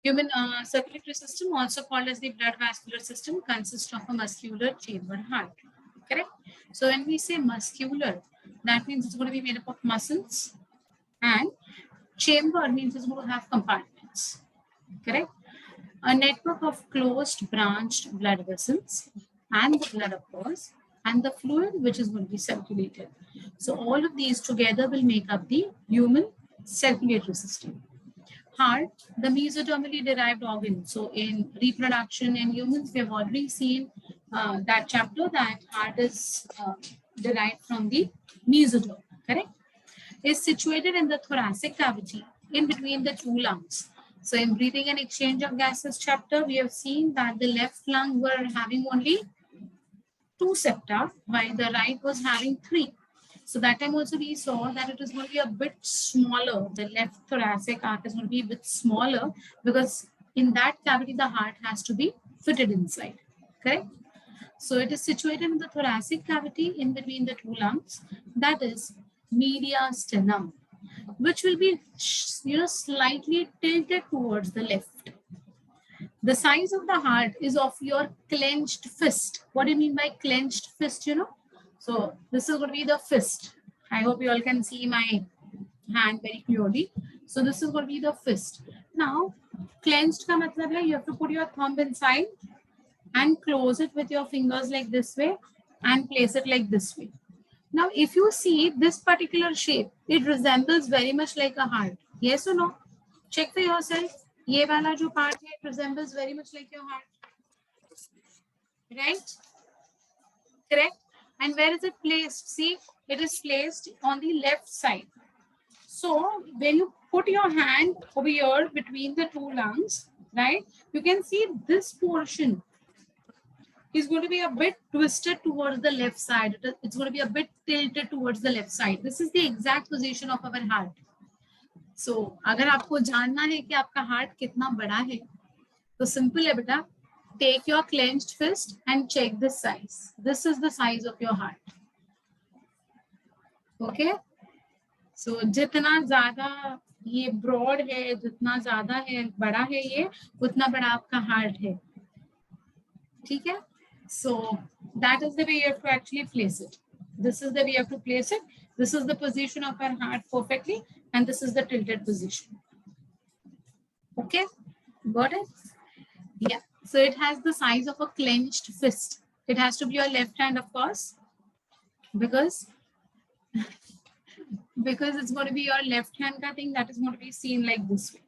Human circulatory system, also called as the blood vascular system, consists of a muscular chamber heart. Correct? So when we say muscular, that means it's going to be made up of muscles, and chamber means it's going to have compartments. Correct? A network of closed branched blood vessels and the blood, of course, and the fluid which is going to be circulated. So all of these together will make up the human circulatory system. Heart, the mesodermally derived organ. So in reproduction in humans, we have already seen that chapter that heart is derived from the mesoderm, correct? Is situated in the thoracic cavity in between the two lungs. So in breathing and exchange of gases chapter, we have seen that the left lung were having only 2 septa, while the right was having 3. So that time also we saw that it is going to be a bit smaller. The left thoracic arc is going to be a bit smaller because in that cavity, the heart has to be fitted inside, correct? So it is situated in the thoracic cavity in between the 2 lungs, that is mediastinum, which will be, slightly tilted towards the left. The size of the heart is of your clenched fist. What do you mean by clenched fist, So this is going to be the fist. I hope you all can see my hand very clearly. So this is going to be the fist. Now, clenched ka matlab hai, you have to put your thumb inside and close it with your fingers like this way and place it like this way. Now, if you see this particular shape, it resembles very much like a heart. Yes or no? Check for yourself. Ye wala jo part hai, it resembles very much like your heart. Right? Correct? And where is it placed? See, it is placed on the left side. So when you put your hand over here between the 2 lungs, right, you can see this portion is going to be a bit twisted towards the left side. It's going to be a bit tilted towards the left side. This is the exact position of our heart. So अगर आपको जानना है कि आपका heart कितना बड़ा है, तो simple है बेटा. Take your clenched fist and check this size. This is the size of your heart. Okay? So जितना ज़्यादा ये broad है, जितना ज़्यादा है, बड़ा है ये, उतना बड़ा आपका heart है. ठीक है? So that is the way you have to actually place it. This is the way you have to place it. This is the position of our heart perfectly, and this is the tilted position. Okay? Got it? Yeah. So it has the size of a clenched fist. It has to be your left hand, of course, because it's going to be your left hand thing that is going to be seen like this way.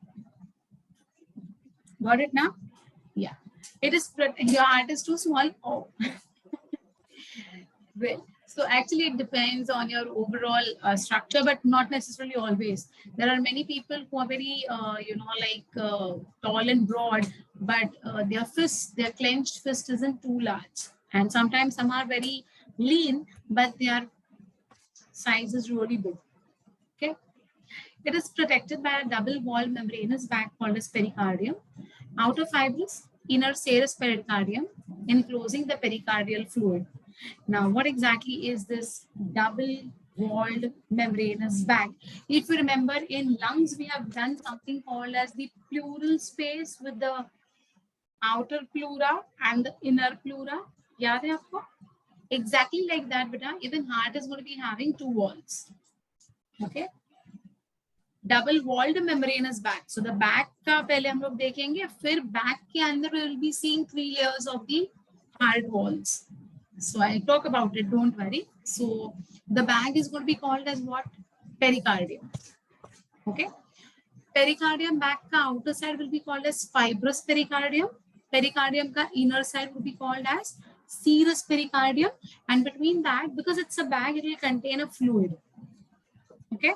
Got it now? Yeah. It is, your heart is too small. Oh. Well, so actually it depends on your overall structure, but not necessarily always. There are many people who are very, tall and broad, but their fist, their clenched fist isn't too large. And sometimes some are very lean, but their size is really big. Okay. It is protected by a double-walled membranous bag called as pericardium. Outer fibrous, inner serous pericardium, enclosing the pericardial fluid. Now, what exactly is this double-walled membranous bag? If you remember, in lungs, we have done something called as the pleural space with the outer pleura and the inner pleura. Yaad hai aapko? Exactly like that, beta. Even heart is going to be having 2 walls. Okay. Double-walled membranous bag. So the back का पहले हम लोग देखेंगे, फिर back के अंदर we will be seeing 3 layers of the heart walls. So I'll talk about it, don't worry. So the bag is going to be called as what? Pericardium. Okay. Pericardium bag ka outer side will be called as fibrous pericardium. Pericardium ka inner side will be called as serous pericardium. And between that, because it's a bag, it will contain a fluid. Okay.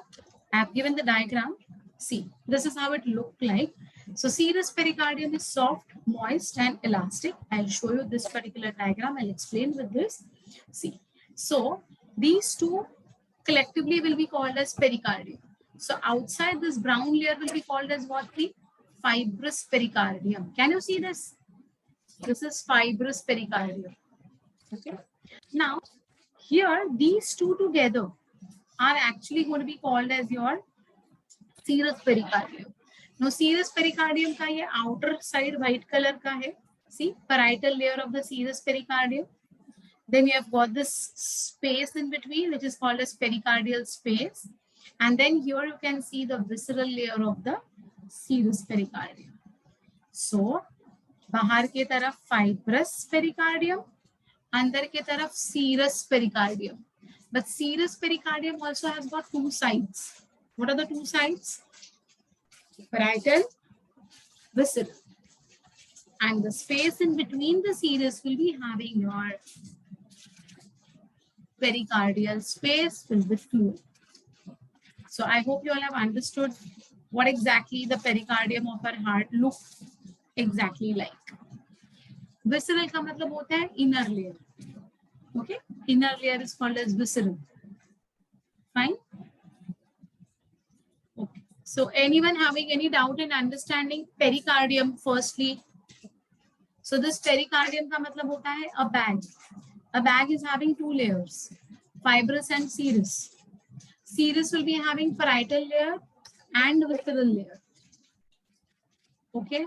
I have given the diagram. See, this is how it looked like. So serous pericardium is soft, moist, and elastic. I'll show you this particular diagram. I'll explain with this. See, so these two collectively will be called as pericardium. So outside this brown layer will be called as what? The fibrous pericardium. Can you see this? This is fibrous pericardium. Okay. Now, here these two together are actually going to be called as your serous pericardium. No serous pericardium का ये outer side white colour का है. See, parietal layer of the serous pericardium. Then you have got this space in between, which is called as pericardial space. And then here you can see the visceral layer of the serous pericardium. So, बाहर के तरफ fibrous pericardium, अंदर के तरफ serous pericardium. But serous pericardium also has got two sides. What are the two sides? Parietal, visceral. And the space in between the serous will be having your pericardial space filled with fluid. So I hope you all have understood what exactly the pericardium of our heart looks exactly like. Visceral का मतलब होता है inner layer. Okay, inner layer is called as visceral. Fine. Okay. So anyone having any doubt in understanding pericardium firstly? So this pericardium का मतलब होता है a bag. A bag is having two layers, fibrous and serous. Serous will be having parietal layer and visceral layer. Okay,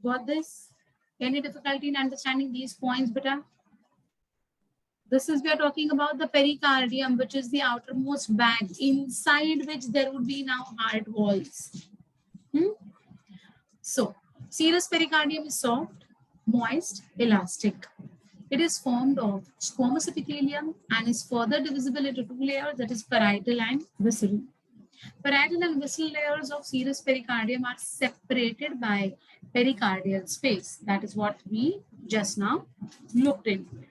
got this? Any difficulty in understanding these points, beta? This is, we are talking about the pericardium, which is the outermost bag inside which there would be now heart walls. So, serous pericardium is soft, moist, elastic. It is formed of squamous epithelium and is further divisible into two layers, that is parietal and visceral. Parietal and visceral layers of serous pericardium are separated by pericardial space. That is what we just now looked into.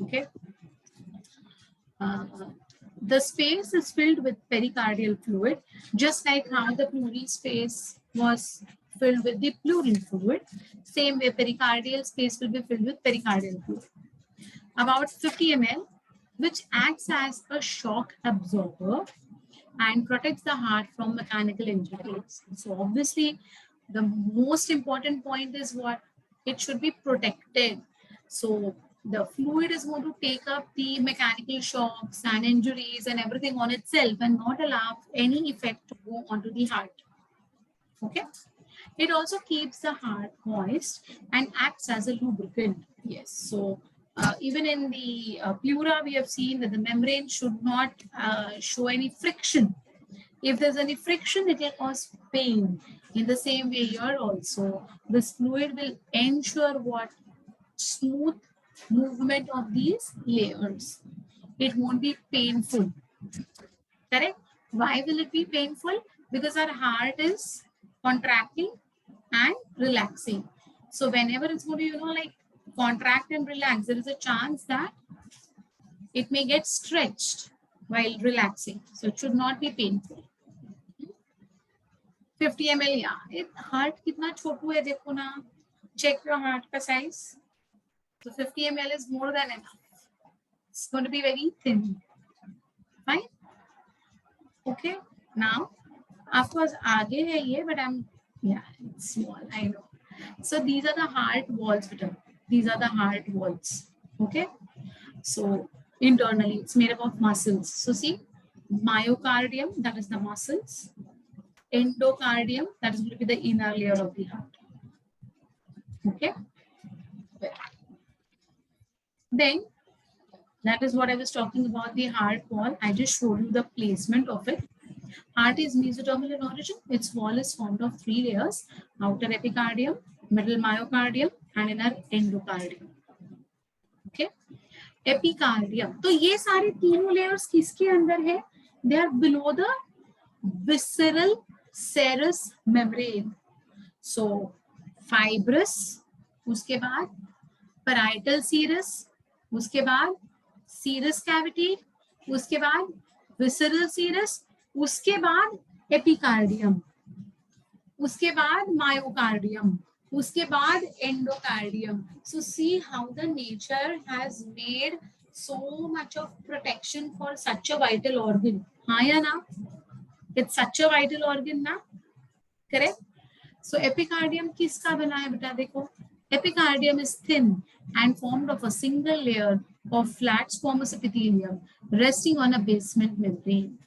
Okay. The space is filled with pericardial fluid, just like how the pleural space was filled with the pleural fluid. Same way, pericardial space will be filled with pericardial fluid. About 50 ml, which acts as a shock absorber and protects the heart from mechanical injuries. So obviously, the most important point is what? It should be protected. So the fluid is going to take up the mechanical shocks and injuries and everything on itself and not allow any effect to go onto the heart. Okay. It also keeps the heart moist and acts as a lubricant. Yes. So even in the pleura, we have seen that the membrane should not show any friction. If there's any friction, it will cause pain. In the same way here also, this fluid will ensure what? Smooth movement of these layers. It won't be painful. Correct? Why will it be painful? Because our heart is contracting and relaxing. So whenever it's going to, like contract and relax, there is a chance that it may get stretched while relaxing. So it should not be painful. 50 ml, yeah. It heart kitna chotu hai dekho na. Check your heart ka size. So 50 ml is more than enough. It's going to be very thin. Fine. Okay. Now, of course, aage hai ye, but it's small. I know. So these are the heart walls. These are the heart walls. Okay. So internally, it's made up of muscles. So see, myocardium, that is the muscles. Endocardium, that is going to be the inner layer of the heart. Okay. Then, that is what I was talking about, the heart wall. I just showed you the placement of it. Heart is mesodermal in origin. Its wall is formed of three layers: outer epicardium, middle myocardium, and inner endocardium. Okay. Epicardium. तो ये सारे तीनों layers किसके अंदर है? They are below the visceral serous membrane. So fibrous, उसके बाद parietal serous, उसके बाद serous cavity, उसके बाद visceral serous, उसके बाद epicardium, उसके बाद myocardium, उसके बाद endocardium. So see how the nature has made so much of protection for such a vital organ. हाँ या ना? It's such a vital organ ना? Correct? So epicardium किसका बना है बेटा? देखो, epicardium is thin and formed of a single layer of flat squamous epithelium resting on a basement membrane.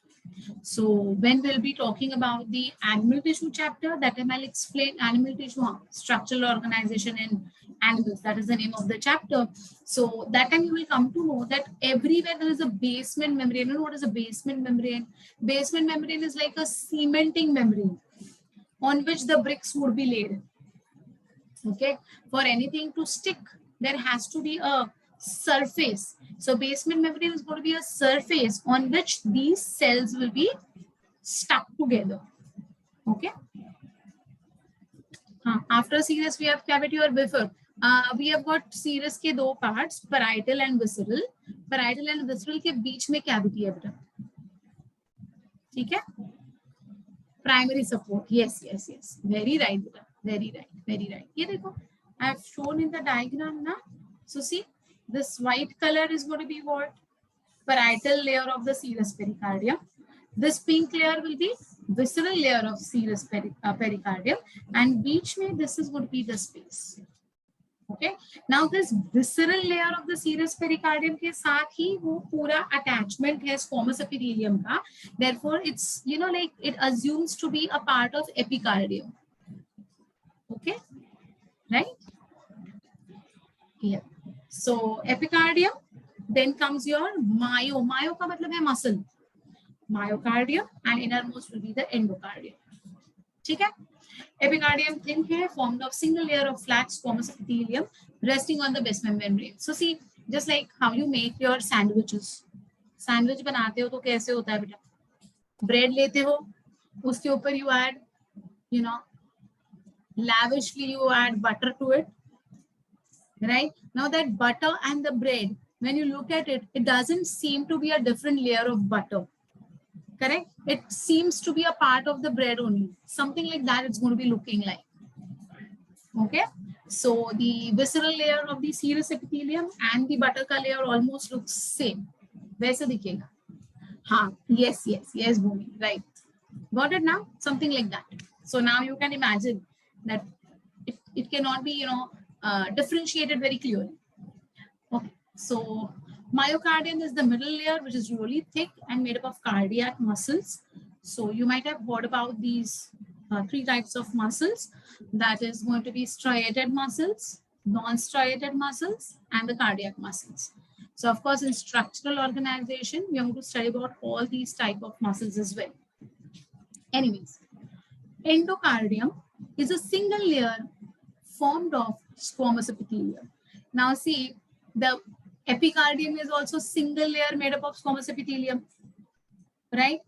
So when we'll be talking about the animal tissue chapter, that time I'll explain animal tissue structural organization in animals. That is the name of the chapter. So that time you will come to know that everywhere there is a basement membrane. You know what is a basement membrane? Basement membrane is like a cementing membrane on which the bricks would be laid. Okay, for anything to stick, there has to be a surface. So basement membrane is going to be a surface on which these cells will be stuck together. Okay. After serous, we have cavity or bifid. We have got serous के दो parts, parietal and visceral. Parietal and visceral के बीच में cavity है बेटा. ठीक है? Primary support. Yes, yes, yes. Very right, बेटा. Very right. Very right. ये देखो. I have shown in the diagram now. So see, this white color is going to be what? Parietal layer of the serous pericardium. This pink layer will be visceral layer of serous pericardium, and beach mein this is going to be the space. Okay. Now this visceral layer of the serous pericardium के साथ ही वो पूरा attachment है squamous epithelium का. Therefore, it's like it assumes to be a part of epicardium. Okay. Right? Yeah. So epicardium, then comes your myo. Myo का मतलब है muscle. Myocardium, and innermost will be the endocardium. ठीक है? Epicardium thin है, formed of single layer of flat squamous epithelium resting on the basement membrane. So see, just like how you make your sandwiches. Sandwich बनाते हो तो कैसे होता है बेटा? Bread लेते हो, उसके ऊपर you add, lavishly you add butter to it. Right? Now that butter and the bread, when you look at it, it doesn't seem to be a different layer of butter. Correct? It seems to be a part of the bread only. Something like that it's going to be looking like. Okay? So the visceral layer of the serous epithelium and the butter ka layer almost looks same. वैसे दिखेगा. हाँ, yes, Bhumi, right. Got it now? Something like that. So now you can imagine that it cannot be, differentiated very clearly. Okay, so myocardium is the middle layer, which is really thick and made up of cardiac muscles. So you might have heard about these three types of muscles. That is going to be striated muscles, non-striated muscles, and the cardiac muscles. So of course, in structural organization, we are going to study about all these type of muscles as well. Anyways, endocardium is a single layer formed of squamous epithelium. Now see, the epicardium is also single layer made up of squamous epithelium, right?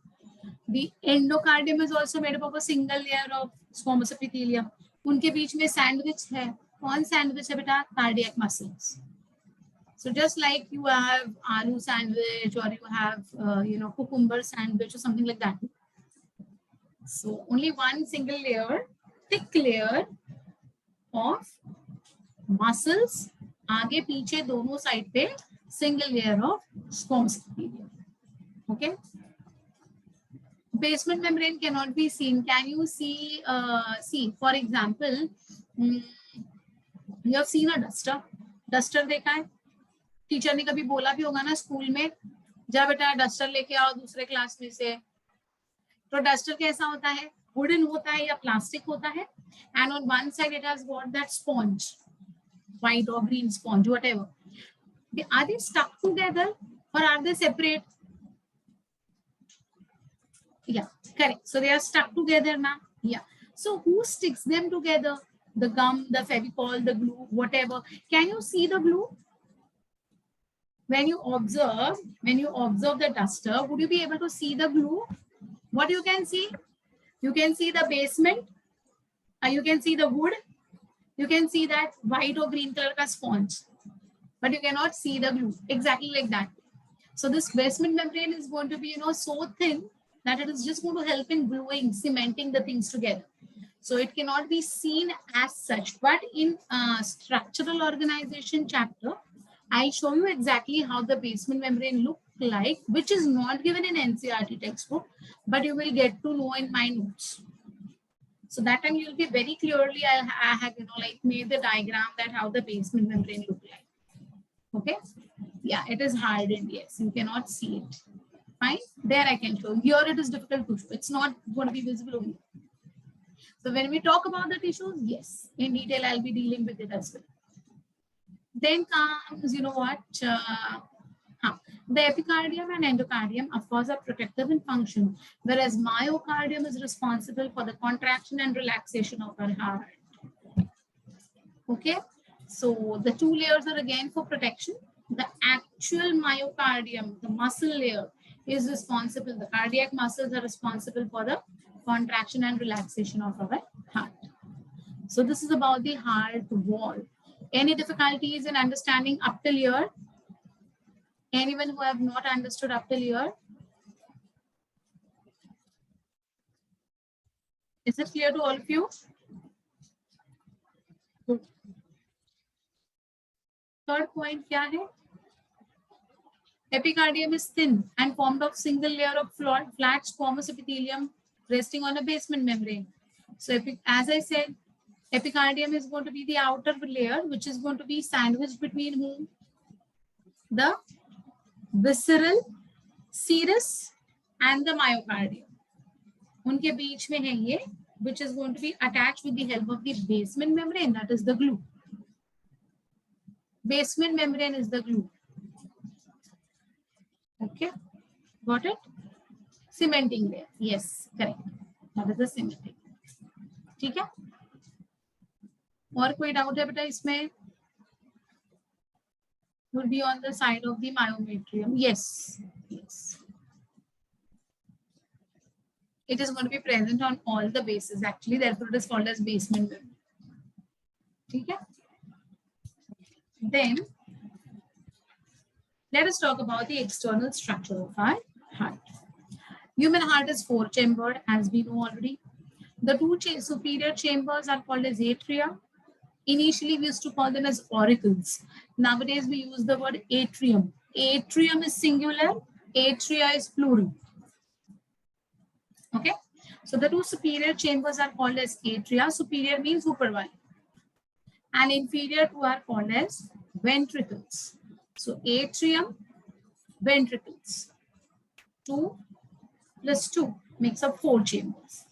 The endocardium is also made up of a single layer of squamous epithelium. उनके बीच में sandwich है. कौन sandwich है बेटा? Cardiac muscles. So just like you have aloo sandwich or you have cucumber sandwich or something like that. So only one single layer, thick layer of muscles. आगे पीछे दोनों side पे single layer of squamous epithelium. Okay. Basement membrane cannot be seen. Can you see? See, for example, you have seen a duster. Duster देखा है? Teacher ने कभी बोला भी होगा ना स्कूल में, जा बेटा डस्टर लेके आओ दूसरे क्लास में से. तो डस्टर कैसा होता है? वुडन होता है या प्लास्टिक होता है? And on one side it has got that sponge, white or green sponge, whatever. Are they stuck together or are they separate? Yeah, correct. So they are stuck together now. Yeah. So who sticks them together? The gum, the Fevicol, the glue, whatever. Can you see the glue? When you observe the duster, would you be able to see the glue? What you can see? You can see the basement. You can see the wood. You can see that white or green color ka sponge. But you cannot see the glue. Exactly like that. So this basement membrane is going to be, so thin that it is just going to help in gluing, cementing the things together. So it cannot be seen as such. But in structural organization chapter, I show you exactly how the basement membrane look like, which is not given in NCERT textbook, but you will get to know in my notes. So that time you'll be very clearly, I have, made the diagram that how the basement membrane look like. Okay. Yeah, it is hardened. Yes, you cannot see it. Fine. There I can show. Here it is difficult to show. It's not going to be visible only. So when we talk about the tissues, yes, in detail I'll be dealing with it as well. Then comes, you know what? The epicardium and endocardium, of course, are protective in function, whereas myocardium is responsible for the contraction and relaxation of our heart. Okay, so the two layers are again for protection. The actual myocardium, the muscle layer, is responsible. The cardiac muscles are responsible for the contraction and relaxation of our heart. So this is about the heart wall. Any difficulties in understanding up till here? Anyone who have not understood up till here? Is it clear to all of you? Third point क्या है? Epicardium is thin and formed of single layer of flat squamous epithelium resting on a basement membrane. So as I said, epicardium is going to be the outer layer, which is going to be sandwiched between whom? The visceral serous and the myocardium. उनके बीच में है ये, which is going to be attached with the help of the basement membrane, that is the glue. Basement membrane is the glue. Okay, got it? Cementing layer. Yes, correct. That is the cementing. ठीक है? और कोई doubt है बेटा इसमें? Will be on the side of the myometrium. Yes, yes. It is going to be present on all the bases. Actually, therefore it is called as basement membrane. ठीक है? Then let us talk about the external structure of our heart. Human heart is four-chambered, as we know already. The two superior chambers are called as atria. Initially, we used to call them as auricles. Nowadays, we use the word atrium. Atrium is singular, atria is plural. Okay, so the two superior chambers are called as atria. Superior means upper one, and inferior two are called as ventricles. So atrium, ventricles, 2 plus 2 makes up 4 chambers.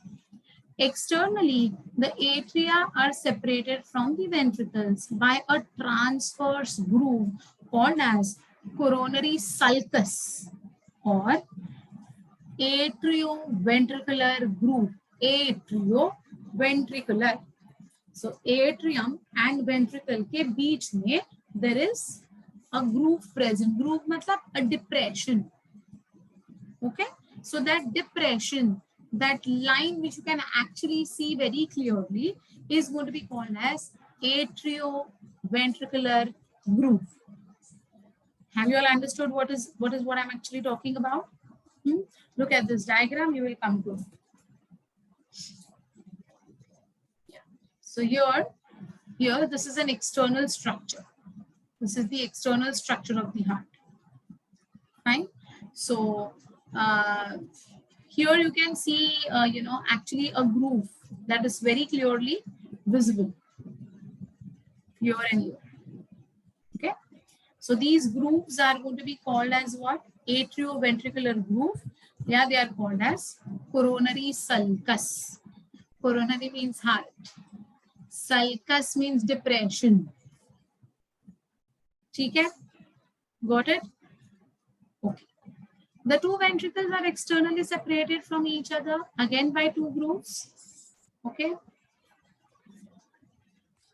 Externally, the atria are separated from the ventricles by a transverse groove called as coronary sulcus or atrioventricular groove. Atrioventricular. So atrium and ventricle के बीच में there is a groove present. Groove मतलब a depression. Okay, so that depression, that line which you can actually see very clearly, is going to be called as atrioventricular groove. Have you all understood what I'm actually talking about? Look at this diagram, you will come to. Yeah. So here this is an external structure. This is the external structure of the heart. Fine. So here you can see, actually a groove that is very clearly visible here and here. Okay. So these grooves are going to be called as what? Atrioventricular groove. Yeah, they are called as coronary sulcus. Coronary means heart. Sulcus means depression. Okay, got it? Okay. The two ventricles are externally separated from each other, again by two grooves. Okay.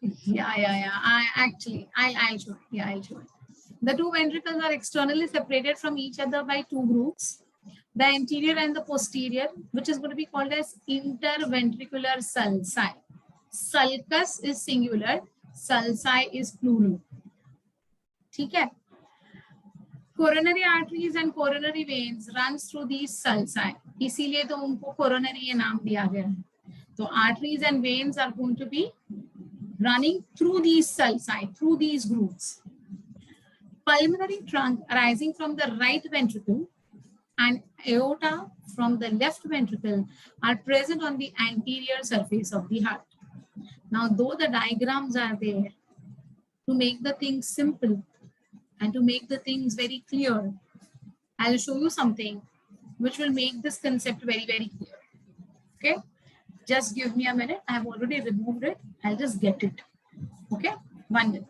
Yeah. I'll show it. Yeah, I'll show it. The two ventricles are externally separated from each other by two grooves. The anterior and the posterior, which is going to be called as interventricular sulci. Sulcus is singular, sulci is plural. Okay. Coronary arteries and coronary veins runs through these sulci. इसीलिए तो उनको coronary ये नाम दिया गया है. So arteries and veins are going to be running through these sulci, through these grooves. Pulmonary trunk arising from the right ventricle and aorta from the left ventricle are present on the anterior surface of the heart. Now, though the diagrams are there to make the things simple and to make the things very clear, I'll show you something which will make this concept very, very clear. Okay, just give me a minute. I have already removed it. I'll just get it. Okay, 1 minute.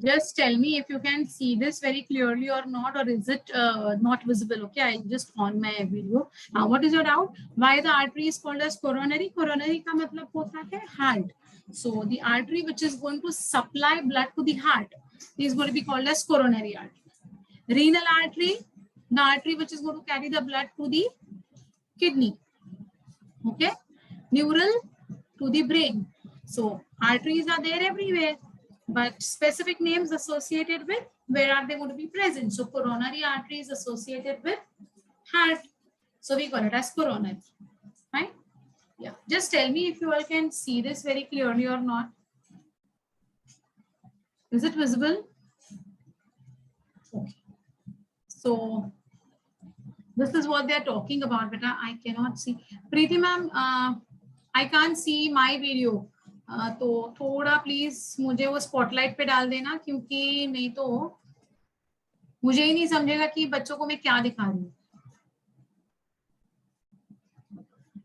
Just tell me if you can see this very clearly or not, or is it not visible? Okay, I just on my video. Now, what is your doubt? Why the artery is called as coronary? Coronary का मतलब होता है heart. So the artery which is going to supply blood to the heart is going to be called as coronary artery. Renal artery, the artery which is going to carry the blood to the kidney. Okay, neural to the brain. So arteries are there everywhere, but specific names associated with where are they going to be present? So coronary artery is associated with heart, so we call it as coronary. Fine. Yeah, just tell me if you all can see this very clearly or not. Is it visible? Okay. So this is what they are talking about, but I cannot see. Preeti ma'am, I can't see my video. तो थोड़ा please मुझे वो spotlight पे डाल देना, क्योंकि नहीं तो मुझे ही नहीं समझेगा कि बच्चों को मैं क्या दिखा रही हूँ.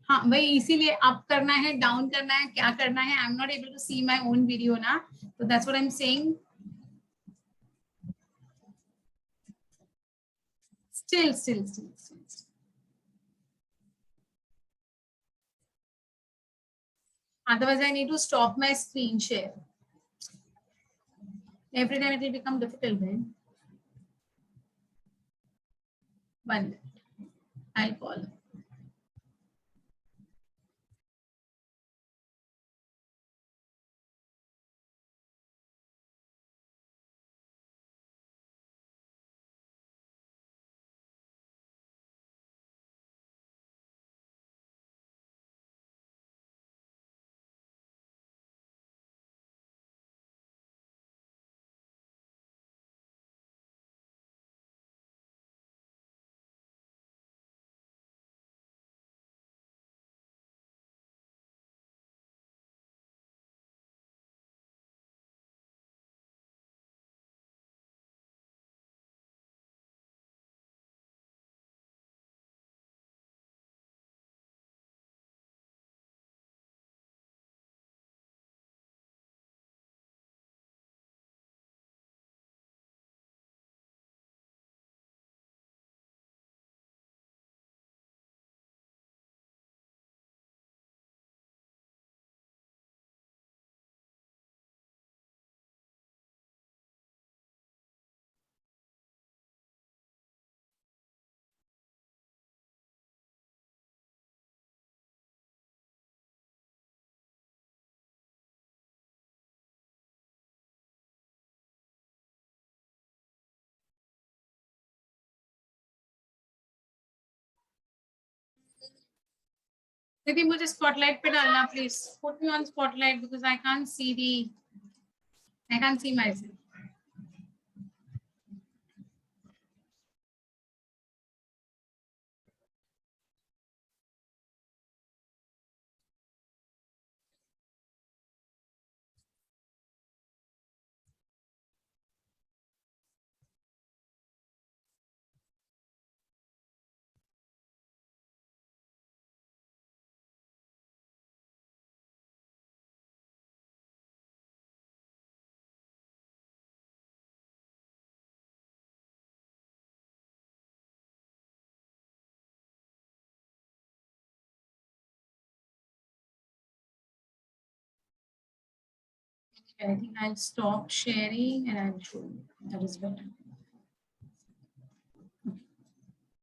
हाँ भाई, इसीलिए अप करना है, डाउन करना है, क्या करना है. I am not able to see my own video ना, तो that's what I am saying. Still. Otherwise, I need to stop my screen share. Every time it will become difficult then. 1 minute. I'll call. दीदी मुझे spotlight पे डालना please. Put me on spotlight because I can't see my self. I think I'll stop sharing and I'll show you. That is better.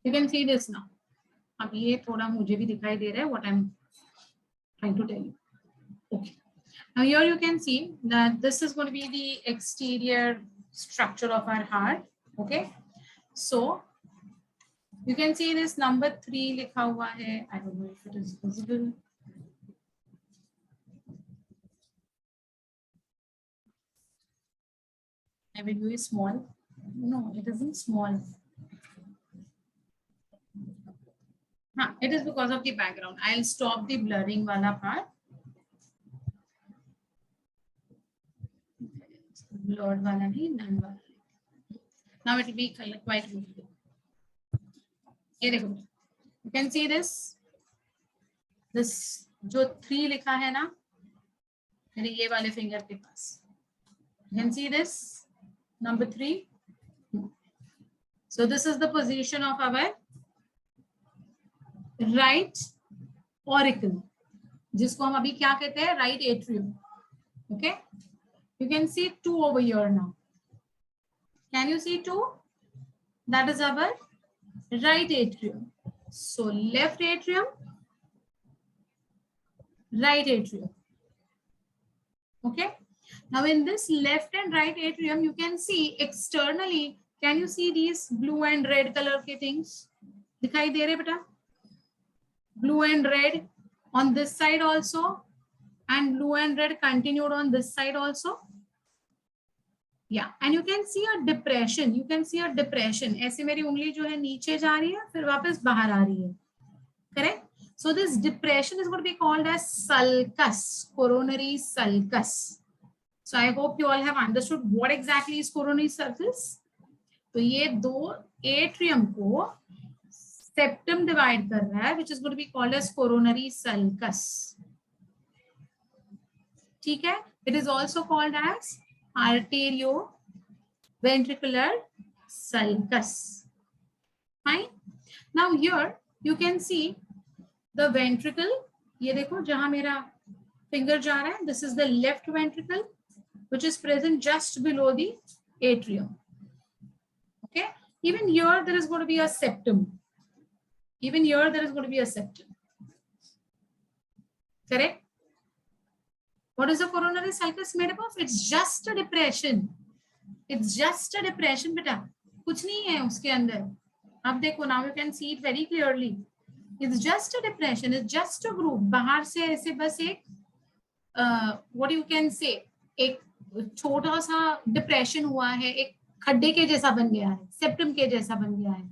You can see this now. अब ये थोड़ा मुझे भी दिखाई दे रहा है what I'm trying to tell you. Okay. Now here you can see that this is going to be the exterior structure of our heart. Okay. So you can see this number 3 लिखा हुआ है. I don't know if it is visible. I will do it small. No, it isn't small. It is because of the background. I'll stop the blurring wala part. Blurred wala nahi, none wala. Now it will be quite visible. Here you go. You can see this. This जो 3 लिखा है ना, मेरे ये वाले finger के पास. You can see this number 3. So this is the position of our right auricle, जिसको हम अभी क्या कहते हैं, right atrium. Okay, you can see 2 over here now. Can you see 2? That is our right atrium. So left atrium, right atrium. Okay, now in this left and right atrium you can see externally, can you see these blue and red color के things दिखाई दे रहे बेटा? Blue and red on this side also, and blue and red continued on this side also. Yeah, and you can see a depression. You can see a depression. ऐसे मेरी उंगली जो है नीचे जा रही है, फिर वापस बाहर आ रही है. Correct? So this depression is going to be called as sulcus, coronary sulcus. So I hope you all have understood what exactly is coronary sulcus. तो ये दो atrium को septum divide कर रहा है, which is going to be called as coronary sulcus. ठीक है? It is also called as arterioventricular sulcus. Fine. Now here you can see the ventricle. ये देखो जहां मेरा finger जा रहा है. This is the left ventricle, which is present just below the atrium. Okay. Even here there is going to be a septum. Even here there is going to be a septum. Correct? What is the coronary sulcus made up of? It's just a depression. It's just a depression, beta. कुछ नहीं है उसके अंदर. अब देखो, now you can see it very clearly. It's just a depression. It's just a groove. बाहर से ऐसे बस एक what you can say, एक छोटा सा depression हुआ है, एक खड्डे के जैसा बन गया है, septum के जैसा बन गया है.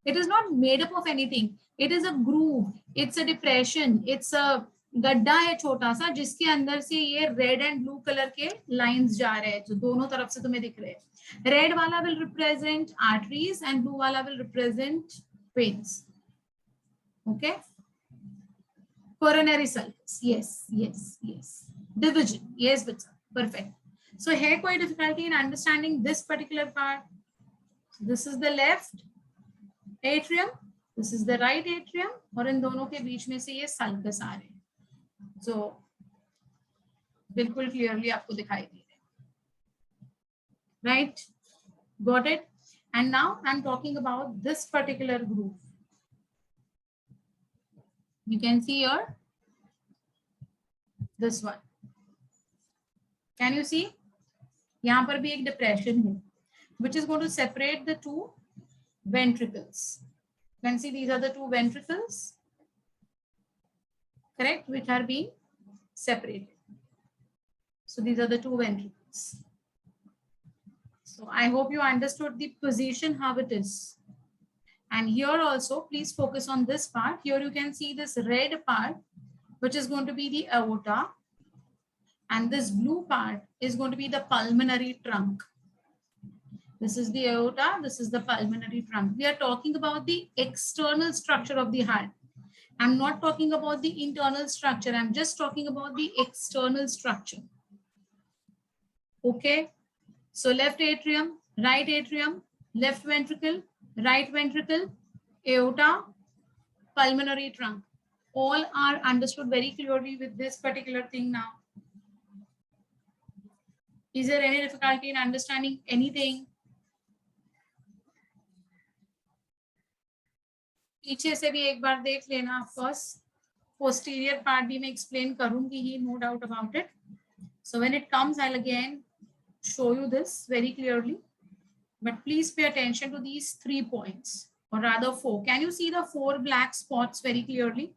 It is not made up of anything. It is a groove. It's a depression. It's a गड्ढा है छोटा सा, जिसके अंदर से ये रेड एंड ब्लू कलर के लाइंस जा रहे हैं, जो दोनों तरफ से तुम्हें दिख रहे हैं. रेड वाला will represent arteries and blue वाला will represent veins. Okay, coronary sulcus. Yes, yes, yes. Division. Yes, beta. Perfect. So है कोई difficulty in understanding this particular part? This is the left atrium. This is the right atrium. और इन दोनों के बीच में से ये sulcus आ रहे हैं. So बिल्कुल clearly आपको दिखाई दे रहे हैं. Right? Got it? And now I'm talking about this particular groove. You can see here this one. Can you see? यहाँ पर भी एक depression है, which is going to separate the two ventricles. You can see these are the two ventricles, correct, which are being separated. So these are the two ventricles. So I hope you understood the position, how it is. And here also, please focus on this part. Here you can see this red part, which is going to be the aorta. And this blue part is going to be the pulmonary trunk. This is the aorta, this is the pulmonary trunk. We are talking about the external structure of the heart. I'm not talking about the internal structure. I'm just talking about the external structure. Okay. So left atrium, left ventricle, right ventricle, aorta, pulmonary trunk. All are understood very clearly with this particular thing now. Is there any difficulty in understanding anything? पीछे से भी एक बार देख लेना. Of course, posterior part भी मैं explain करूँगी ही, no doubt about it. So when it comes, I'll again show you this very clearly. But please pay attention to these 3 points, or rather 4. Can you see the 4 black spots very clearly?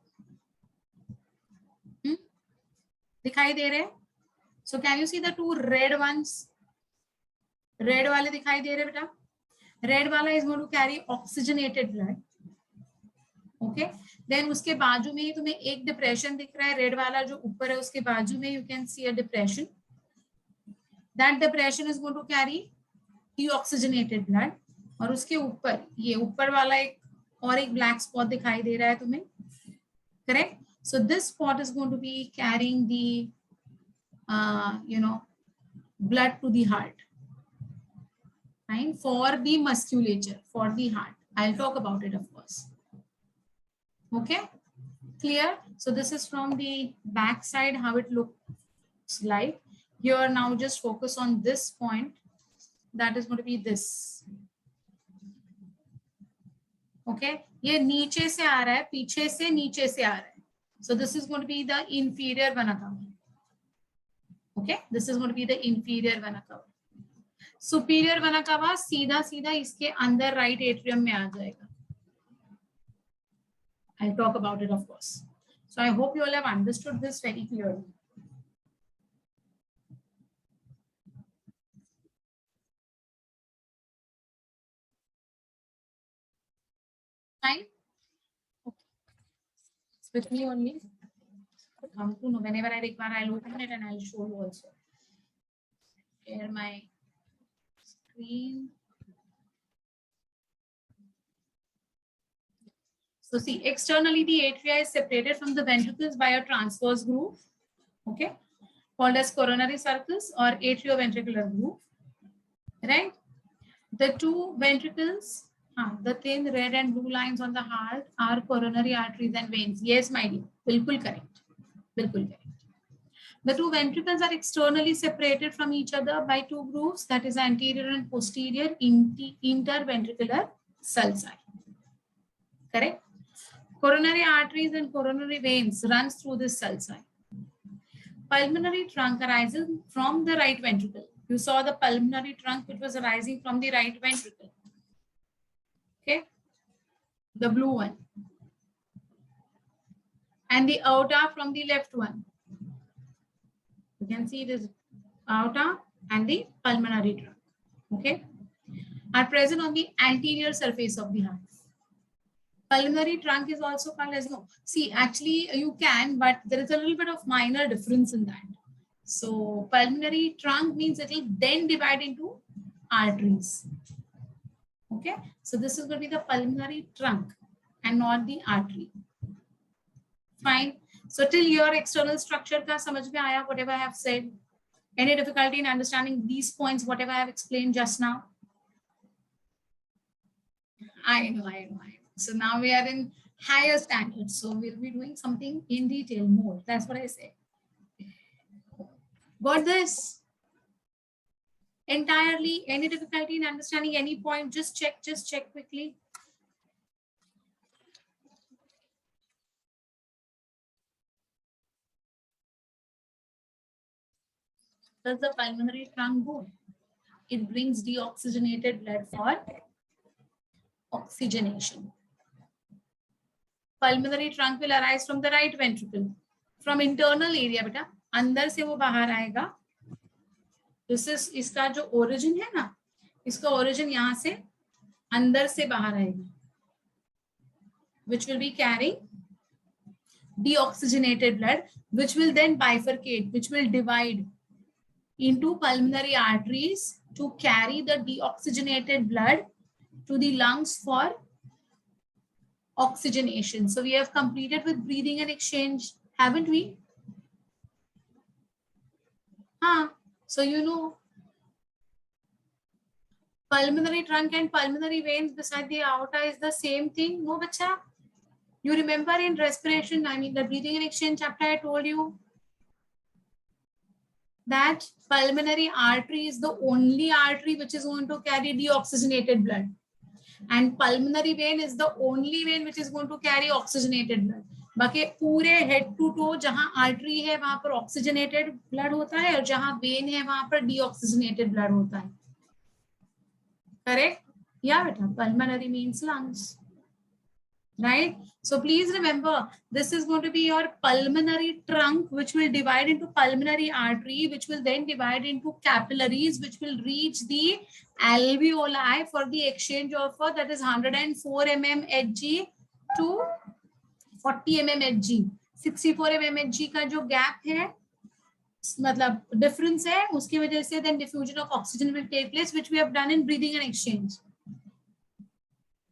दिखाई दे रहे? So can you see the 2 red ones? Red वाले दिखाई दे रहे बेटा? Red वाला is going to carry oxygenated blood. Okay. Then उसके बाजू में ही तुम्हें एक डिप्रेशन दिख रहा है. रेड वाला जो ऊपर है उसके बाजू में you can see a depression. That depression is going to carry deoxygenated blood. और उसके ऊपर ये ऊपर वाला एक black spot दिखाई दे रहा है तुम्हें. Correct? So this spot is going to be carrying the blood to the heart. Fine. For the musculature, for the heart. I'll talk about it, of course. Okay, clear? So this is from the back side, how it looks like. Here now just focus on this point. That is going to be this. Okay, ये नीचे से आ रहा है, पीछे से नीचे से आ रहा है. So this is going to be the inferior vena cava. Okay, this is going to be the inferior vena cava. Superior vena cava सीधा सीधा इसके अंदर right atrium में आ जाएगा. I'll talk about it, of course. So I hope you all have understood this very clearly. Fine? Okay. It's with me only. Come to know whenever I require, I'll open it and I'll show you also. Share my screen. So see, externally the atria is separated from the ventricles by a transverse groove, okay, called as coronary sulcus or atrioventricular groove, right? The 2 ventricles, the thin red and blue lines on the heart are coronary arteries and veins. Yes, my dear, bilkul correct, bilkul correct. The 2 ventricles are externally separated from each other by 2 grooves, that is anterior and posterior interventricular sulci, correct? Coronary arteries and coronary veins runs through this sulci. Pulmonary trunk arises from the right ventricle. You saw the pulmonary trunk which was arising from the right ventricle. Okay, the blue one. And the aorta from the left one. You can see this aorta and the pulmonary trunk. Okay, are present on the anterior surface of the heart. Pulmonary trunk is also called as no. See, actually you can, but there is a little bit of minor difference in that. So pulmonary trunk means it will then divide into arteries. Okay, so this is going to be the pulmonary trunk and not the artery. Fine. So till your external structure ka samajh mein aaya, whatever I have said. Any difficulty in understanding these points, whatever I have explained just now? I know. So now we are in higher standards. So we'll be doing something in detail more. That's what I say. Got this? Entirely, any difficulty in understanding any point? Just check quickly. Does the pulmonary trunk go? It brings deoxygenated blood for oxygenation. Pulmonary trunk will arise from the right ventricle, from internal area बेटा, अंदर से वो बाहर आएगा. This is इसका जो origin है ना, इसका origin यहाँ से अंदर से बाहर आएगा, which will be carrying deoxygenated blood, which will then bifurcate, which will divide into pulmonary arteries to carry the deoxygenated blood to the lungs for oxygenation. So we have completed with breathing and exchange, haven't we? So you know pulmonary trunk and pulmonary veins beside the aorta is the same thing. No, bacha. You remember in respiration, I mean the breathing and exchange chapter I told you. that pulmonary artery is the only artery which is going to carry deoxygenated blood, and pulmonary vein is the only vein which is going to carry oxygenated blood. बाकी पूरे head to to जहां artery है वहां पर oxygenated blood होता है और जहां वेन है वहां पर डीऑक्सीजनेटेड ब्लड होता है. करेक्ट? या बेटा, pulmonary means lungs, right? So please remember, this is going to be your pulmonary trunk, which will divide into pulmonary artery, which will then divide into capillaries, which will reach the alveoli for the exchange of that is 104 mm Hg to 40 mm Hg. 64 mm Hg का जो gap है, मतलब difference है, उसकी वजह से then diffusion of oxygen will take place, which we have done in breathing and exchange.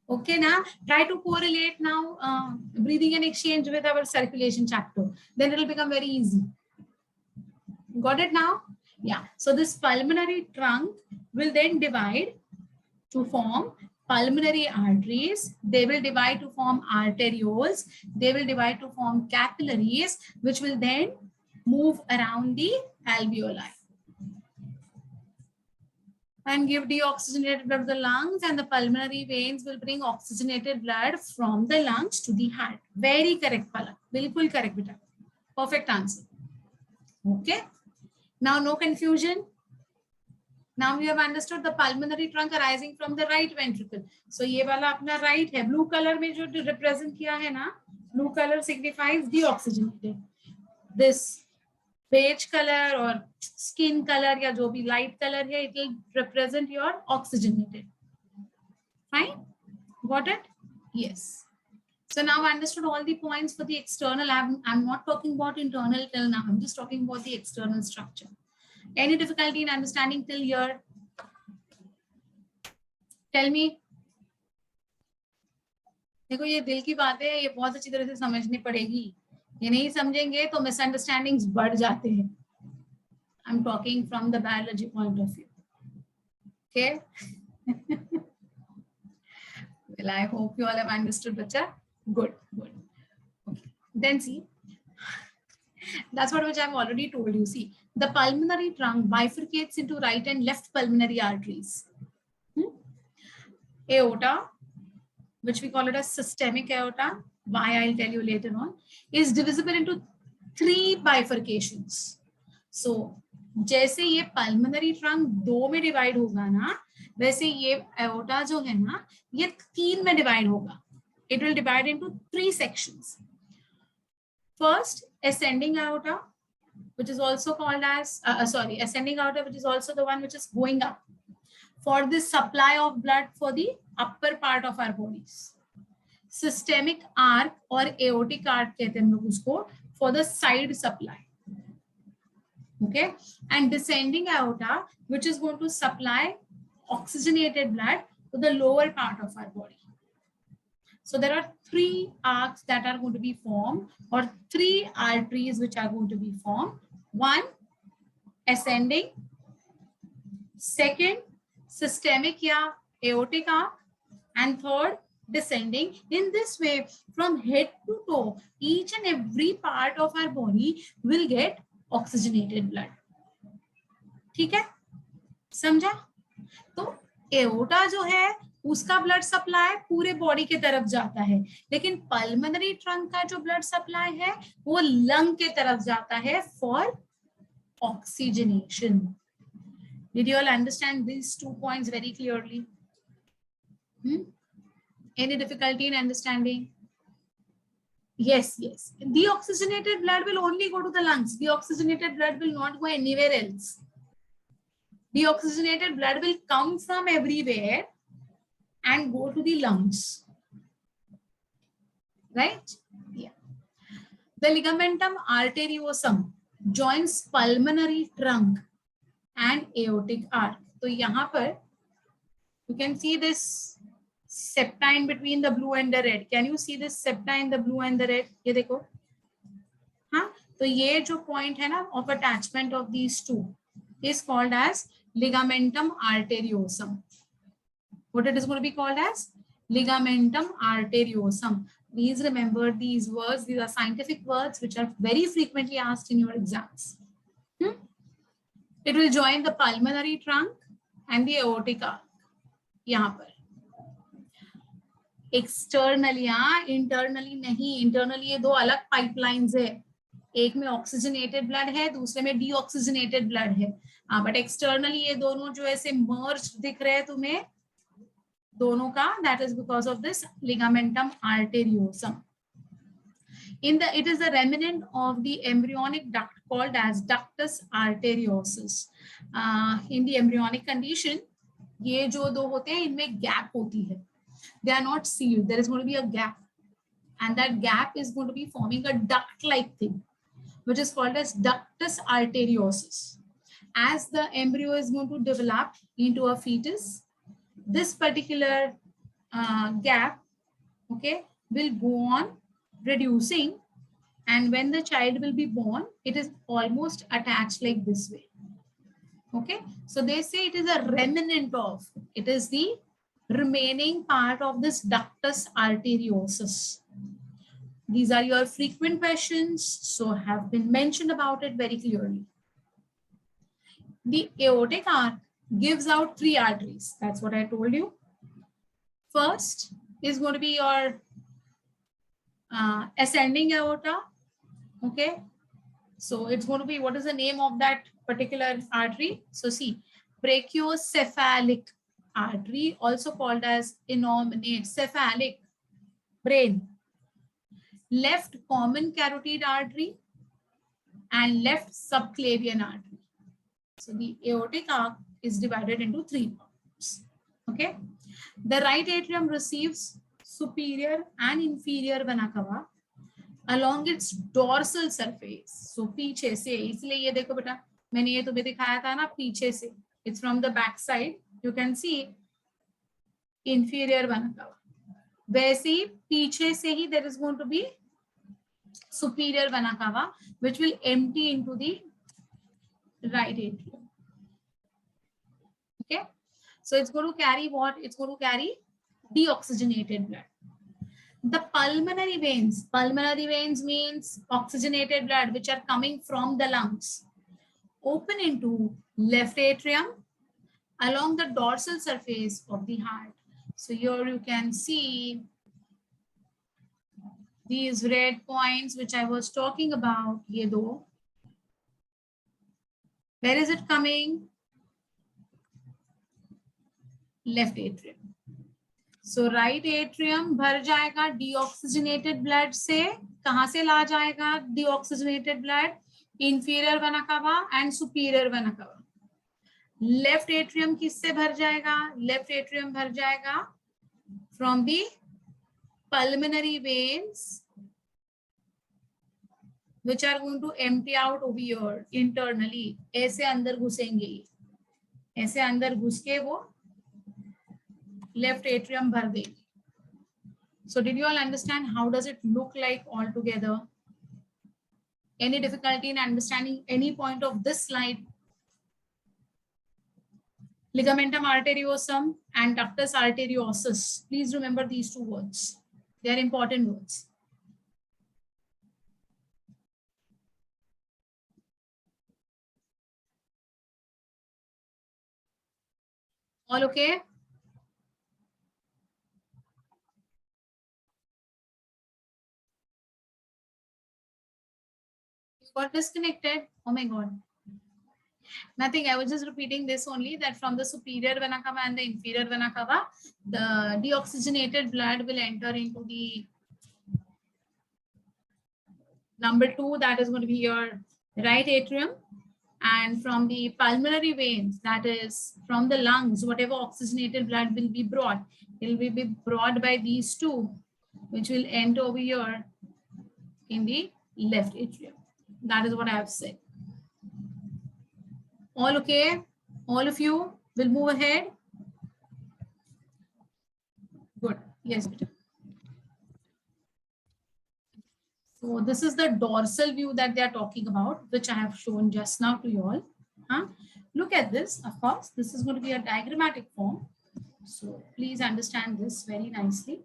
Okay, now try to correlate now breathing and exchange with our circulation chapter. Then it will become very easy. Got it now? Yeah. So this pulmonary trunk will then divide to form pulmonary arteries. They will divide to form arterioles. They will divide to form capillaries, which will then move around the alveoli and give deoxygenated blood to the lungs, and the pulmonary veins will bring oxygenated blood from the lungs to the heart. Very correct, Palak. Bilkul correct, beta. Perfect answer. Okay. Now, no confusion. Now we have understood the pulmonary trunk arising from the right ventricle. So ये वाला अपना right है. Blue color में जो represent किया है ना, blue color signifies deoxygenated. This beige color or skin color या जो भी light color है, it will represent your oxygenated. Fine? Got it? Yes. So now I understood all the points for the external. I'm not talking about internal till now. I'm just talking about the external structure. Any difficulty in understanding till here? Tell me. देखो ये दिल की बात है, ये बहुत अच्छी तरह से समझनी पड़ेगी. ये नहीं समझेंगे तो मिसअंडरस्टैंडिंग्स बढ़ जाते हैं. I'm talking from the biology point of view. Okay. Well, I hope you all have understood, bacha. Good, good. Okay. Then see, that's what which I've already told you. See, the pulmonary trunk bifurcates into right and left pulmonary arteries. Aorta, which we call it as systemic aorta, why I'll tell you later on, is divisible into 3 bifurcations. So, जैसे ये pulmonary trunk 2 में divide होगा ना, वैसे ये aorta जो है ना, ये 3 में divide होगा. It will divide into 3 sections. First, ascending aorta, which is also called as, ascending aorta, which is also the one which is going up for the supply of blood for the upper part of our bodies. Systemic arc or aortic arc कहते हैं हम लोग उसको, for the side supply. Okay, and descending aorta, which is going to supply oxygenated blood to the lower part of our body. So there are 3 arcs that are going to be formed, or 3 arteries which are going to be formed. 1, ascending. 2nd, systemic या aortic arc. And 3rd, descending. In this way, from head to toe, each and every part of our body will get oxygenated blood. ठीक है? समझा? तो aorta जो है उसका blood supply पूरे body के तरफ जाता है, लेकिन पल्मोनरी ट्रंक का जो ब्लड सप्लाई है वो लंग के तरफ जाता है for oxygenation. Did you all understand these 2 points very clearly? Any difficulty in understanding? Yes, yes. Deoxygenated blood will only go to the lungs. Deoxygenated blood will not go anywhere else. Deoxygenated blood will come from everywhere and go to the lungs. Right? Yeah. The ligamentum arteriosum joins pulmonary trunk and aortic arc. So यहाँ पर you can see this septa in between the blue and the red. Can you see this septa in the blue and the red? ये देखो. हाँ, तो ये जो point है ना of attachment of these two is called as ligamentum arteriosum. What it is going to be called as? Ligamentum arteriosum. Please remember these words. These are scientific words which are very frequently asked in your exams. It will join the pulmonary trunk and the aortic arc. यहाँ पर externally, हाँ internally नहीं, internally ये दो अलग pipelines है, एक में ऑक्सीजनेटेड ब्लड है, दूसरे में डीऑक्सीजनेटेड ब्लड है। हाँ बट एक्सटर्नली ये दोनों जो ऐसे मर्ज दिख रहे हैं तुम्हें दोनों का, that is because of this ligamentum आर्टेरियोसम. It is a remnant of the embryonic duct called as ductus arteriosus. In the embryonic condition, ये जो दो होते हैं इनमें gap होती है. They are not sealed. There is going to be a gap, and that gap is going to be forming a duct-like thing, which is called as ductus arteriosus. As the embryo is going to develop into a fetus, this particular gap, okay, will go on reducing, and when the child will be born, it is almost attached like this way. Okay, so they say it is a remnant of, it is the remaining part of this ductus arteriosus. These are your frequent questions, so have been mentioned about it very clearly. The aortic arc gives out 3 arteries. That's what I told you. First is going to be your ascending aorta. Okay, so it's going to be, what is the name of that particular artery? So see, brachiocephalic artery, also called as innominate cephalic brain, left common carotid artery, and left subclavian artery. So the aortic arc is divided into 3 parts. Okay, the right atrium receives superior and inferior vena cava along its dorsal surface. So पीछे से, इसलिए ये देखो बेटा मैंने ये तुम्हें दिखाया था ना पीछे से, it's from the back side, you can see inferior vena cava. वैसे ही पीछे से ही there is going to be superior vena cava which will empty into the right atrium. Okay, so it's going to carry what? It's going to carry deoxygenated blood. The pulmonary veins means oxygenated blood which are coming from the lungs, open into left atrium along the dorsal surface of the heart. So here you can see these red points which I was talking about. Ye do. Where is it coming? Left atrium. So right atrium भर जाएगा deoxygenated blood से. कहाँ से ला जाएगा deoxygenated blood? Inferior vena cava and superior vena cava. Left atrium किससे भर जाएगा? Left atrium भर जाएगा from the pulmonary veins which are going to empty out over here internally. ऐसे अंदर घुसेंगे, ऐसे अंदर घुस के वो left atrium भर देंगे. So did you all understand how does it look like all together? Any difficulty in understanding any point of this slide? Ligamentum arteriosum and ductus arteriosus. Please remember these 2 words. They are important words. All okay? Got disconnected? Oh my God. Nothing, I was just repeating this only, that from the superior vena cava and the inferior vena cava, the deoxygenated blood will enter into the number 2, that is going to be your right atrium, and from the pulmonary veins, that is from the lungs, whatever oxygenated blood will be brought, it will be brought by these 2, which will enter over here in the left atrium. That is what I have said. All okay? All of you will move ahead. Good. Yes, Peter. So this is the dorsal view that they are talking about, which I have shown just now to you all. Look at this. Of course, this is going to be a diagrammatic form. So please understand this very nicely.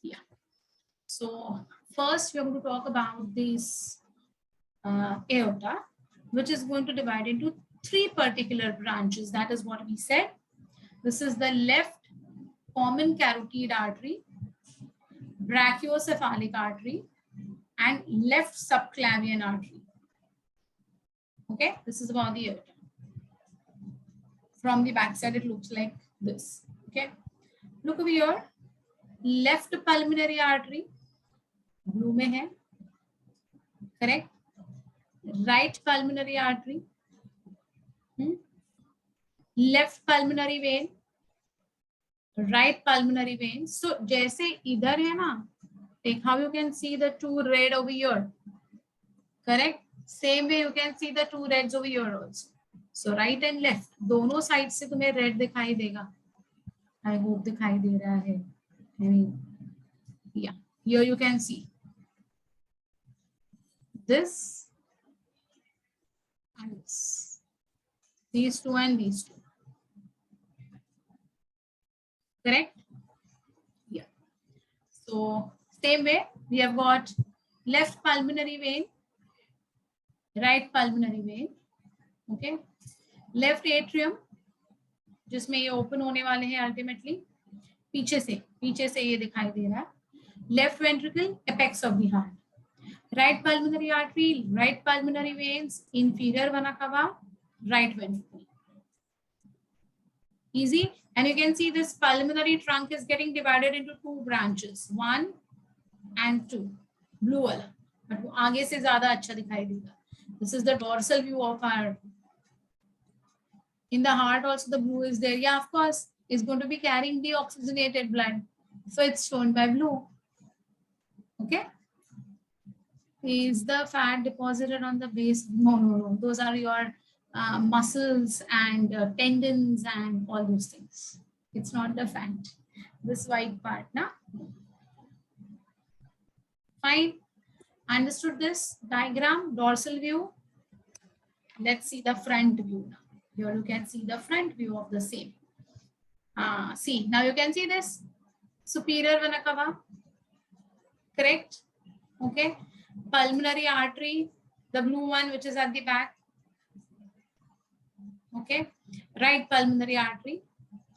Yeah. So first we are going to talk about this aorta, which is going to divide into three particular branches. That is what we said. This is the left common carotid artery, brachiocephalic artery, and left subclavian artery. Okay, this is about the aorta. From the backside, it looks like this. Okay, look over here. Left pulmonary artery, blue में है, correct? Right pulmonary artery, left pulmonary vein, right pulmonary vein. So जैसे इधर है ना, take how you can see the two red over here, correct? Same way you can see the two reds over here also. So right and left दोनों side से तुम्हें red दिखाई देगा. I hope दिखाई दे रहा है. I mean, yeah, here you can see this and this. These two and these two. Correct? Yeah. So same way, we have got left pulmonary vein, right pulmonary vein. Okay. Left atrium, जिसमें ये open होने वाले हैं ultimately. पीछे से ये दिखाई दे रहा है. Left ventricle, apex of the heart. Right pulmonary artery, right pulmonary veins, inferior vena cava, right ventricle. Easy. And you can see this pulmonary trunk is getting divided into two branches, 1 and 2. Blue wala. But वो आगे से ज़्यादा अच्छा दिखाई देगा. This is the dorsal view of our. In the heart also the blue is there. Yeah, of course, it's going to be carrying the oxygenated blood. So it's shown by blue. Okay. Is the fat deposited on the base? No. Those are your muscles and tendons and all those things. It's not the fat. This white part, na? Fine. Understood this diagram, dorsal view. Let's see the front view now. Here you can see the front view of the same. See, now you can see this superior vena cava. Correct? Okay. Pulmonary artery, the blue one which is at the back. Okay. Right pulmonary artery,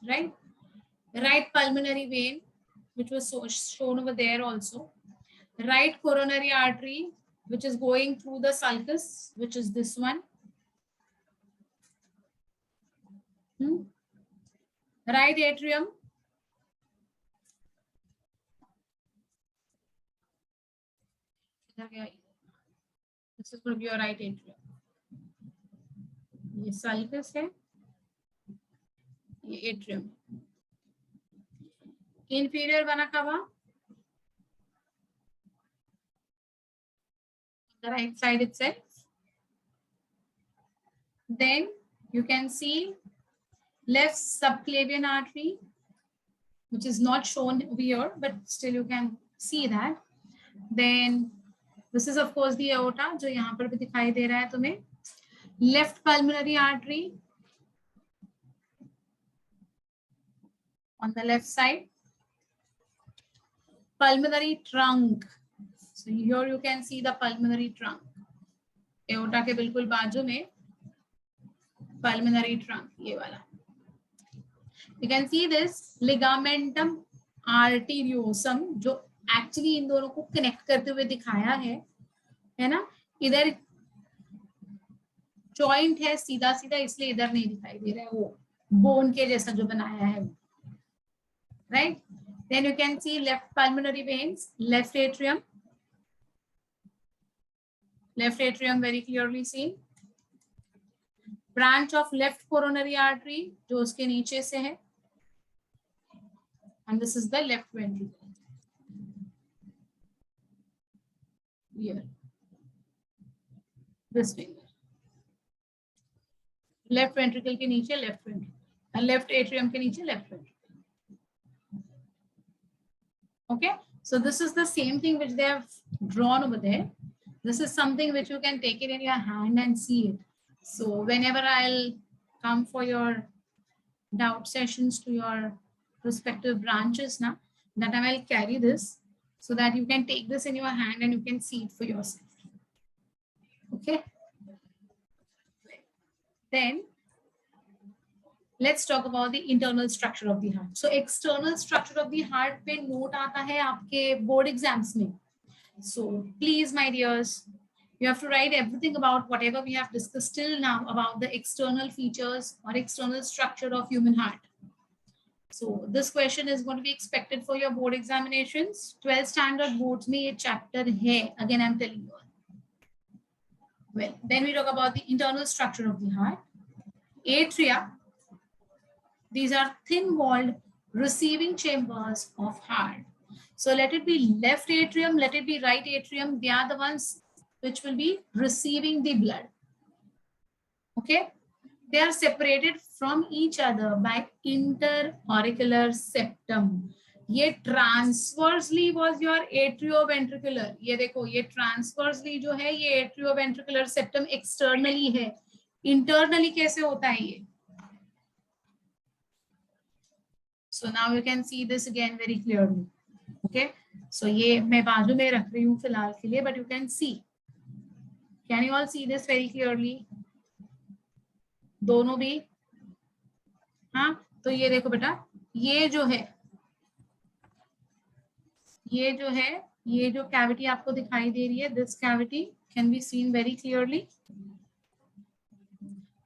right? Right pulmonary vein, which was shown over there also. Right coronary artery, which is going through the sulcus, which is this one. Right atrium. This is going to be your right atrium. ये sulcus है, ये atrium. Inferior vena cava. The right side itself. Then you can see left subclavian artery, which is not shown over here, but still you can see that. Then this is of course the aorta, जो यहाँ पर भी दिखाई दे रहा है तुम्हें. Left pulmonary artery on the left side. Pulmonary trunk. So here you can see the pulmonary trunk. Aorta के बिल्कुल बाजू में pulmonary trunk, ये वाला. You can see this ligamentum arteriosum, जो actually इन दोनों को connect करते हुए दिखाया है ना? इधर joint है सीधा सीधा, इसलिए इधर नहीं दिखाई दे रहा है, वो bone के जैसा जो बनाया है, right? Then you can see left pulmonary veins, left atrium very clearly seen. Branch of left coronary artery, जो उसके नीचे से है. And this is the left ventricle. Here. This finger. Left ventricle के नीचे left ventricle. And left atrium के नीचे left ventricle. Okay. So this is the same thing which they have drawn over there. This is something which you can take it in your hand and see it. So whenever I'll come for your doubt sessions to your respective branches now, that I will carry this so that you can take this in your hand and you can see it for yourself. Okay. Then let's talk about the internal structure of the heart. So external structure of the heart पे note आता है आपके board exams में. So please, my dears, you have to write everything about whatever we have discussed till now about the external features or external structure of human heart. So this question is going to be expected for your board examinations. 12th standard boards में ये chapter है. Again, I'm telling you. Well, then we talk about the internal structure of the heart. Atria. These are thin-walled receiving chambers of heart. So let it be left atrium, let it be right atrium. They are the ones which will be receiving the blood. Okay. They are separated from each other by interauricular septum. ये transversely was your atrioventricular. ये देखो ये transversely जो है ये atrioventricular septum externally है. Internally कैसे होता है ये? So now you can see this again very clearly. Okay. So ये मैं बाजू में रख रही हूँ फिलहाल के लिए, but you can see. Can you all see this very clearly? दोनों भी. हाँ, तो ये देखो बेटा, ये जो है, ये जो कैविटी आपको दिखाई दे रही है, this cavity can be seen very clearly.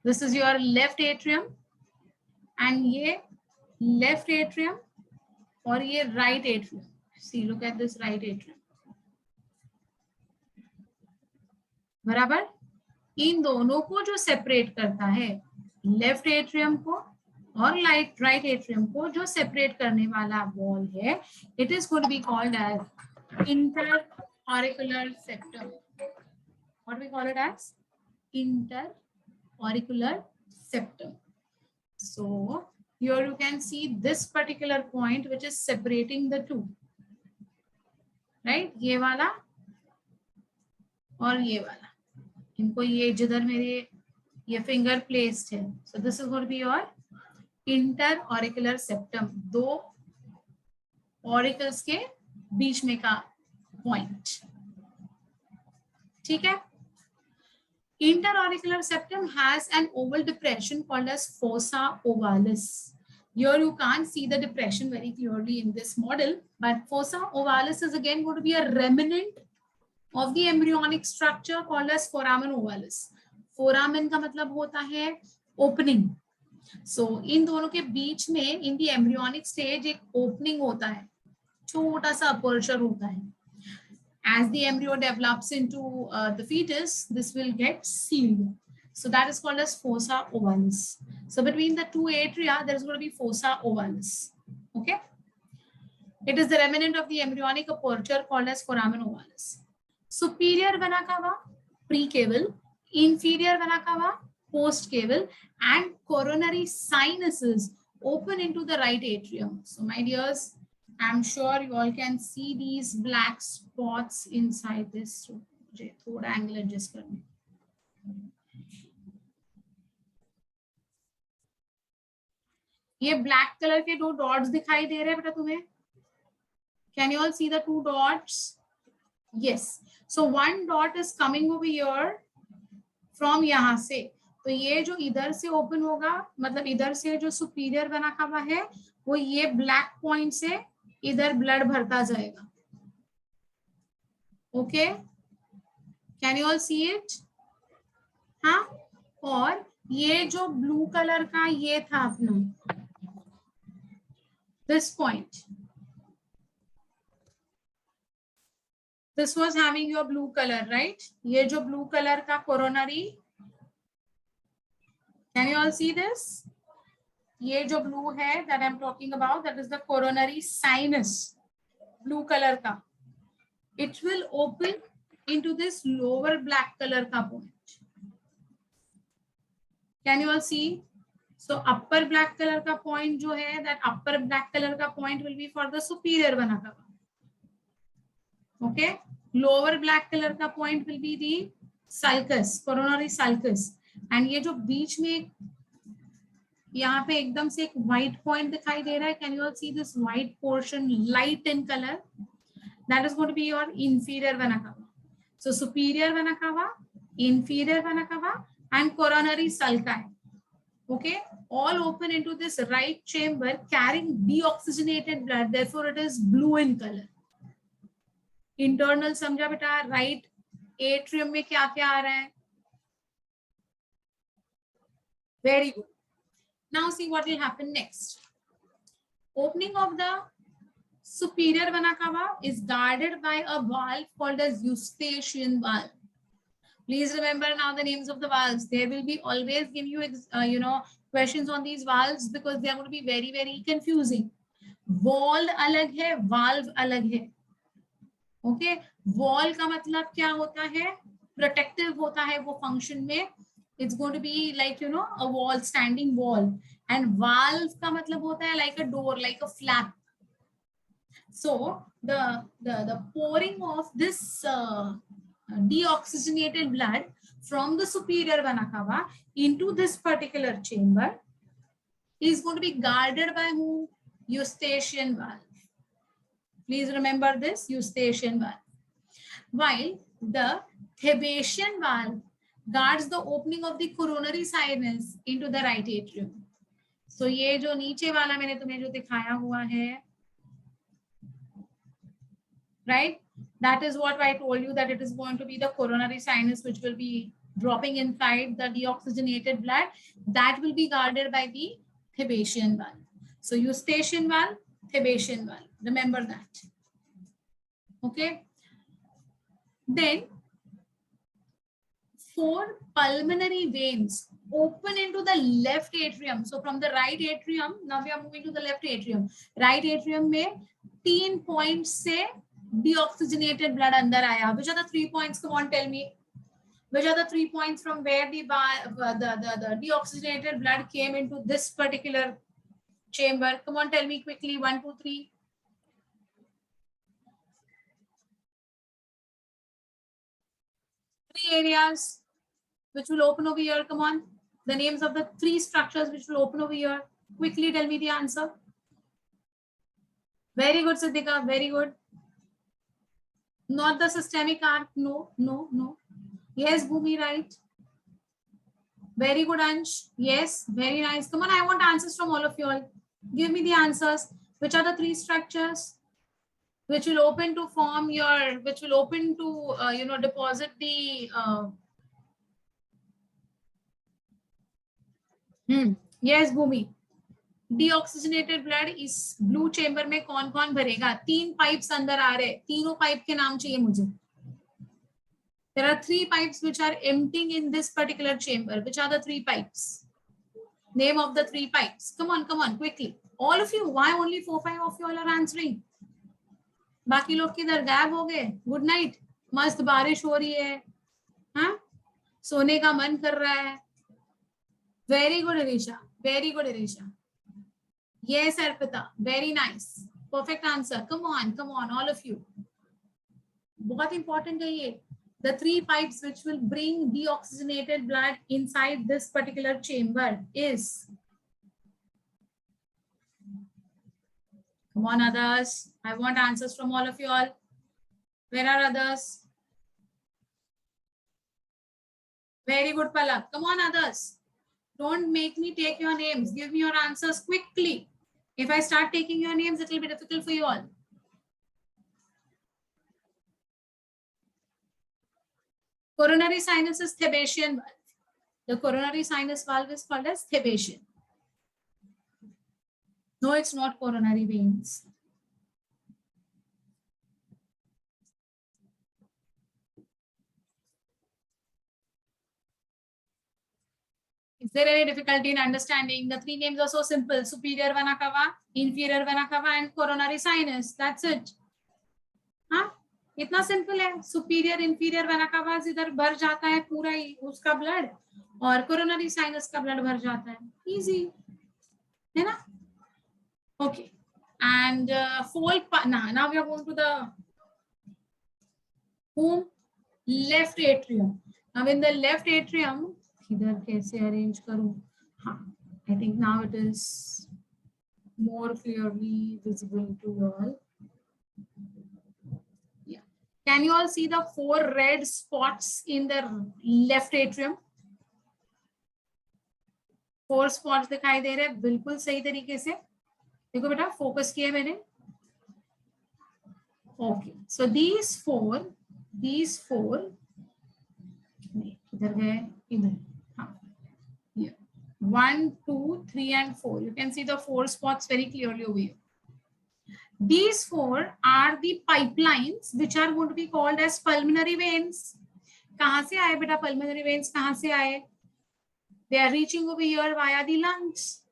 This is your left atrium, and ये left atrium और ये right atrium. See, look at this right atrium. बराबर. इन दोनों को जो सेपरेट करता है, लेफ्ट एट्रियम को और राइट एट्रियम को जो सेपरेट करने वाला वॉल है, it is going to be called as interauricular septum. What we call it as? Interauricular septum. So here you can see this particular point which is separating the two, right? ये वाला और ये वाला, इनको ये जिधर मेरे ये फिंगर प्लेस्ड है, so this is going to be your interauricular septum, दो ऑरिकल्स के बीच में का पॉइंट. ठीक है. Interauricular septum has an oval depression called as fossa ovalis. Here you can't see the depression very clearly in this model, but fossa ovalis is again going to be a remnant of the embryonic structure called as foramen ovalis. Foramen का मतलब होता है opening. So इन दोनों के बीच में in the embryonic stage एक opening होता है, छोटा सा aperture होता है. As the embryo develops into the fetus, this will get sealed. So that is called as fossa ovalis. So between the two atria, there is going to be fossa ovalis. Okay. It is the remnant of the embryonic aperture called as foramen ovalis. Superior vena cava, precaval, inferior vena cava, postcaval, and coronary sinuses open into the right atrium. So my dears, I'm sure you all can see these black spots inside this. So, थोड़ा angle adjust करने. ये black color के दो dots दिखाई दे रहे हैं बेटा तुम्हें? Can you all see the two dots? Yes. So one dot is coming over here from यहाँ से. तो ये जो इधर से open होगा, मतलब इधर से जो superior vena cava है, वो ये black point से इधर ब्लड भरता जाएगा. Okay, can you all see it? हाँ. और ये जो ब्लू कलर का ये था अपना, this point, this was having your blue colour, right? ये जो ब्लू कलर का coronary, can you all see this? ये जो ब्लू है that I'm talking about, that is the coronary sinus, blue color का. It will open into this lower black color का point. Can you all see? So upper black color का point जो है, that upper black color का point will be for the superior vena cava. Okay. Lower black color का point will be the sulcus, coronary sulcus. And ये जो बीच में यहाँ पे एकदम से एक white point दिखाई दे रहा है. Can you all see this white portion, light in color? That is going to be your inferior vena cava. So superior vena cava, inferior vena cava, and coronary sulci. Okay, all open into this right chamber carrying deoxygenated blood. Therefore, it is blue in color. Internal समझा बेटा, right atrium में क्या क्या आ रहा है? Very good. Now see what will happen next. Opening of the superior vena cava is guarded by a valve called as Eustachian valve. Please remember now the names of the valves. There will be always give you questions on these valves because they are going to be very very confusing. Wall अलग है, valve अलग है. Okay, wall का मतलब क्या होता है? Protective होता है वो function में. It's going to be like a wall, standing wall. And valve का मतलब होता है like a door, like a flap. So the pouring of this deoxygenated blood from the superior vena cava into this particular chamber is going to be guarded by who? Eustachian valve. Please remember this, Eustachian valve. While the Thebetian valve guards the opening of the coronary sinus into the right atrium. So ये जो नीचे वाला मैंने तुम्हें जो दिखाया हुआ है, right? That is what I told you, that it is going to be the coronary sinus which will be dropping inside the deoxygenated blood. That will be guarded by the Thebetian valve. So Eustachian valve, Thebetian valve. Remember that. Okay. Then 4 pulmonary veins open into the left atrium. So from the right atrium, now we are moving to the left atrium. Right atrium में 3 points से deoxygenated blood अंदर आया. Which are the 3 points? Come on, tell me. Which are the 3 points from where the deoxygenated blood came into this particular chamber? Come on, tell me quickly. 1, 2, 3. 3 areas which will open over here. Come on. The names of the 3 structures which will open over here. Quickly tell me the answer. Very good, Siddhika. Very good. Not the systemic arc. No, no, no. Yes, Bhumi, right. Very good, Ansh. Yes, very nice. Come on, I want answers from all of you all. Give me the answers. Which are the 3 structures which will open to form your, which will open to, deposit the, yes, Bhumi. Deoxygenated blood इस blue chamber में कौन कौन भरेगा? 3 pipes अंदर आ रहे, तीनों pipe के नाम चाहिए मुझे. There are 3 pipes which are emptying in this particular chamber. Which are the 3 pipes? Name of the 3 pipes. Come on, quickly. All of you. Why only 4, 5 of you all are answering? बाकी लोग किधर गायब हो गए? Good night. मस्त बारिश हो रही है, हाँ? सोने का मन कर रहा है. Very good, Irisha. Very good, Irisha. Yes, Arpita. Very nice. Perfect answer. Come on, all of you. बहुत important है ये. The 3 pipes which will bring deoxygenated blood inside this particular chamber is. Come on, others. I want answers from all of you all. Where are others? Very good, Palak. Come on, others. Don't make me take your names. Give me your answers quickly. If I start taking your names, it will be difficult for you all. Coronary sinus is Thebetian valve. The coronary sinus valve is called as Thebetian. No, it's not coronary veins. Is there any difficulty in understanding? The 3 names are so simple: superior vena cava, inferior vena cava, and coronary sinus. That's it. हाँ, इतना simple है. Superior inferior vena cava इधर भर जाता है पूरा ही उसका blood, और कोरोनरी साइनस का ब्लड भर जाता है. इजी है ना? Okay. And now we are going to the whom? Left atrium. Now in the left atrium, इधर कैसे अरेंज करूं? हाँ, I think now it is more clearly visible to all. Yeah. Can you all see the 4 red spots in the left atrium? 4 spots दिखाई दे रहे हैं बिल्कुल सही तरीके से. देखो बेटा फोकस किया मैंने. Okay, so these four इधर गए इधर. हाँ, here 1, 2, 3 and 4. You can see the 4 spots very clearly over here. These 4 are the pipelines which are going to be called as pulmonary veins. कहाँ से आए बेटा pulmonary veins कहाँ से आए? They are reaching over here via the lungs.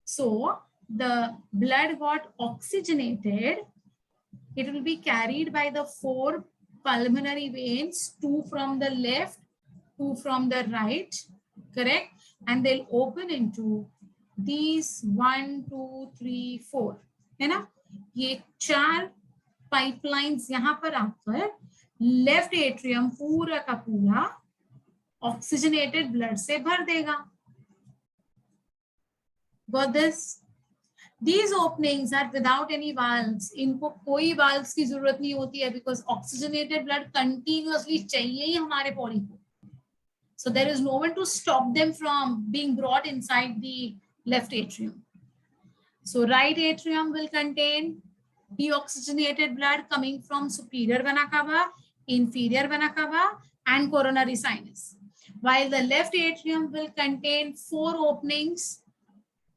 So the blood got oxygenated. It will be carried by the 4 pulmonary veins, 2 from the left, 2 from the right, correct? And they'll open into these 1, 2, 3, 4. है ना? ये 4 pipelines यहाँ पर आकर left atrium पूरा का पूरा oxygenated blood से भर देगा. Got this? These openings are without any valves. इनको कोई valves की जरूरत नहीं होती है because oxygenated blood continuously चाहिए ही हमारे body को. So there is no one to stop them from being brought inside the left atrium. So right atrium will contain deoxygenated blood coming from superior vena cava, inferior vena cava, and coronary sinus. While the left atrium will contain 4 openings.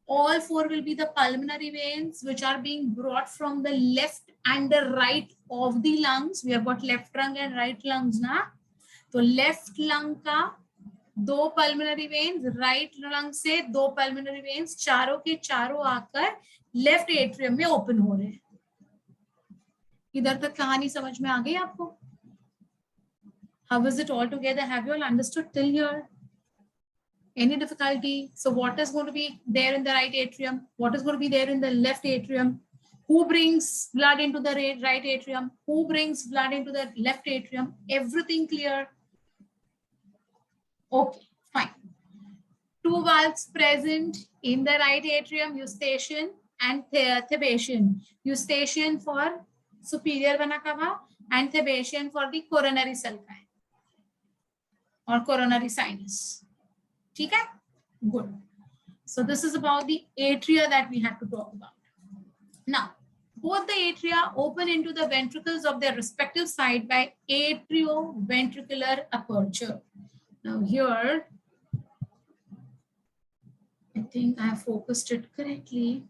All 4 will be the pulmonary veins which are being brought from the left and the right of the lungs. We have got left lung and right lungs na. So left lung का 2 pulmonary veins, right lung से 2 pulmonary veins, चारों के चारों आकर left atrium में open हो रहे हैं. इधर तक कहानी समझ में आ गई आपको? How is it all together? Have you all understood till here? Any difficulty? So what is going to be there in the right atrium? What is going to be there in the left atrium? Who brings blood into the right atrium? Who brings blood into the left atrium? Everything clear? Okay, fine. 2 valves present in the right atrium, eustachian and Thebasian. Eustachian for superior vena cava and Thebasian for the coronary sulci or coronary sinus. Okay, good. So this is about the atria that we have to talk about. Now, both the atria open into the ventricles of their respective side by atrioventricular aperture. Now here, I think I have focused it correctly.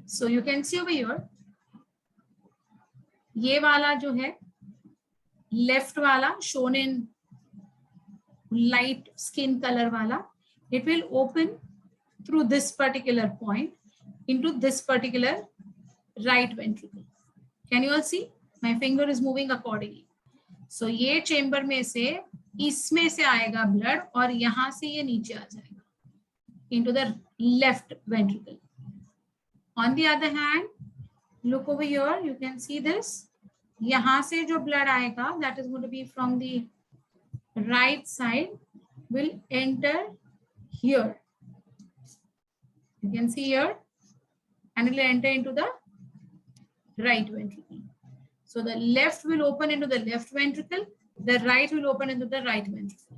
So you can see over here, ये वाला जो है, left वाला shown in light skin color wala, it will open through this particular point into this particular right ventricle. Can you all see? My finger is moving accordingly. So ये chamber में से इसमें से आएगा blood और यहाँ से ये नीचे आ जाएगा into the left ventricle. On the other hand, look over here, you can see this. यहाँ से जो blood आएगा, that is going to be from the right side, will enter here. You can see here, and it will enter into the right ventricle. So the left will open into the left ventricle, the right will open into the right ventricle.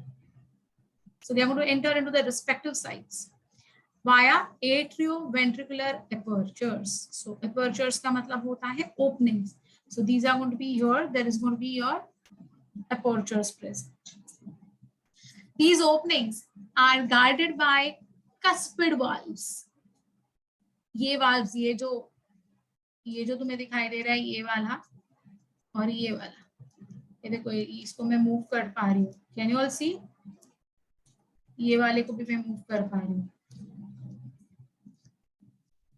So they are going to enter into the respective sides via atrioventricular apertures. So apertures का मतलब होता है openings. So these are going to be here. There is going to be your apertures present. These openings are guarded by cuspid valves. ये valves, ये जो तुम्हें दिखाई दे रहा है, ये वाला और ये वाला, ये देखो, इसको मैं मूव कर पा रही हूँ. Can you all see? ये वाले को भी मैं मूव कर पा रही हूँ.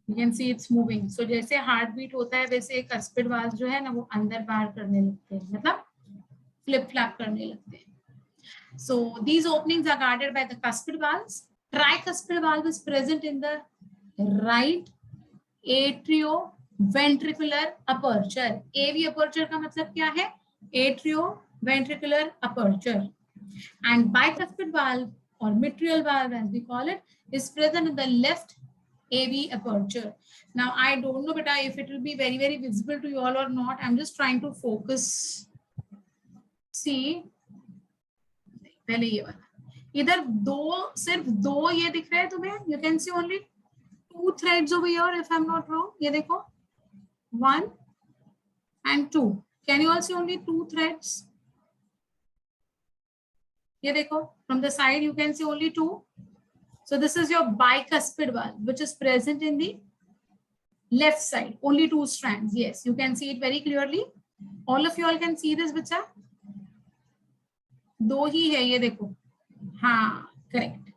You can see it's moving. So जैसे हार्ट बीट होता है वैसे cuspid valves जो है ना वो अंदर बाहर करने लगते हैं, मतलब फ्लिप फ्लैप करने लगते हैं. So these openings are guarded by the cuspid valves. Tricuspid valve is present in the right atrioventricular aperture. AV aperture का मतलब क्या है? Atrioventricular aperture. And bicuspid valve or mitral valve as we call it is present in the left AV aperture. Now I don't know, beta, if it will be very, very visible to you all or not. I'm just trying to focus. See, पहले ये वाला. इधर दो, सिर्फ दो ये दिख रहा है तुम्हें. You can see only 2 threads over here, if I'm not wrong. ये देखो, 1 and 2. Can you all see only 2 threads? ये देखो, from the side you can see only 2. So this is your bicuspid valve, which is present in the left side. Only 2 strands. Yes, you can see it very clearly. All of you all can see this, बच्चा. दो ही है ये देखो. हाँ, correct.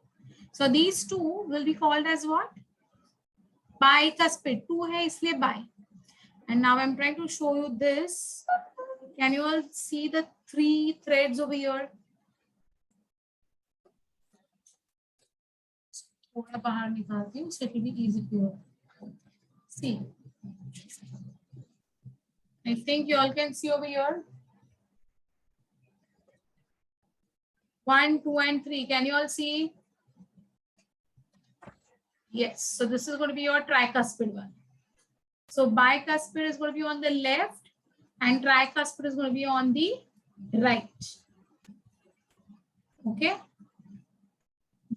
So these 2 will be called as what? Bicuspid. 2 है इसलिए bi. And now I'm trying to show you this. Can you all see the 3 threads over here? थोड़ा बाहर निकालती हूँ, so it will be easy for you. See, I think you all can see over here. 1, 2, and 3. Can you all see? Yes. So this is going to be your tricuspid one. So bicuspid is going to be on the left, and tricuspid is going to be on the right. Okay.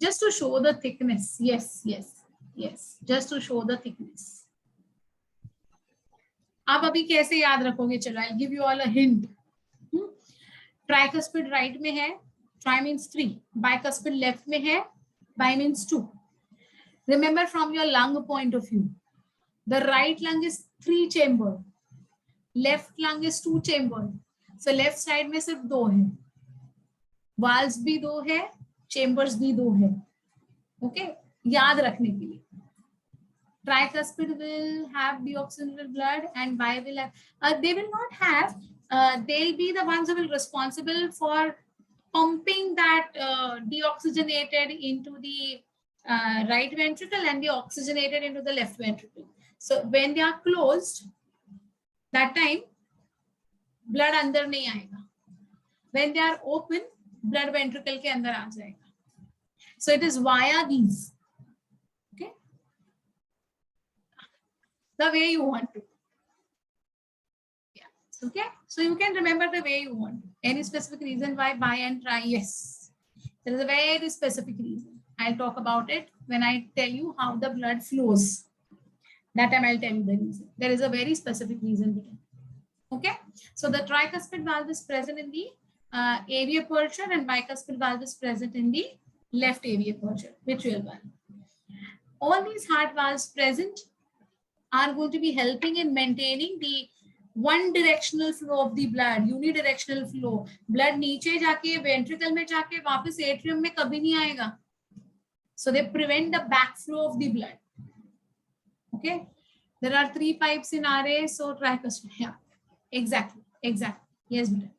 Just to show the thickness. Yes, yes, yes. Just to show the thickness. आप अभी कैसे याद रखोगे? चलो, I'll give you all a hint. Tricuspid right में है, tri means 3. Bicuspid left में है, bi means 2. Remember from your lung point of view, the right lung is 3 chambered, left lung is 2 chambered. So left side में सिर्फ 2 है, valves भी 2 है, chambers भी 2 है. Okay, याद रखने के लिए. Tricuspid will have deoxygenated blood, and bi will have, they will not have, they'll be the ones who will be responsible for pumping that deoxygenated into the right ventricle and the oxygenated into the left ventricle. So when they are closed, that time blood अंदर नहीं आएगा. When they are open, blood ventricle के अंदर आ जाएगा. So it is via these. Okay, the way you want to. Yeah. Okay, so you can remember the way you want. Any specific reason why bi and tri? Yes, there is a very specific reason. I'll talk about it when I tell you how the blood flows. That time I'll tell you the reason. There is a very specific reason. Okay, so the tricuspid valve is present in the AV aperture, and bicuspid valve is present in the left AV aperture, atrial valve. All these heart valves present are going to be helping in maintaining the one directional flow of the blood, unidirectional flow. Blood नीचे जाके ventricle में जाके वापस atrium में कभी नहीं आएगा. So they prevent the backflow of the blood. Okay, there are 3 pipes in RA, so tricuspid. Yeah, exactly. Yes, madam.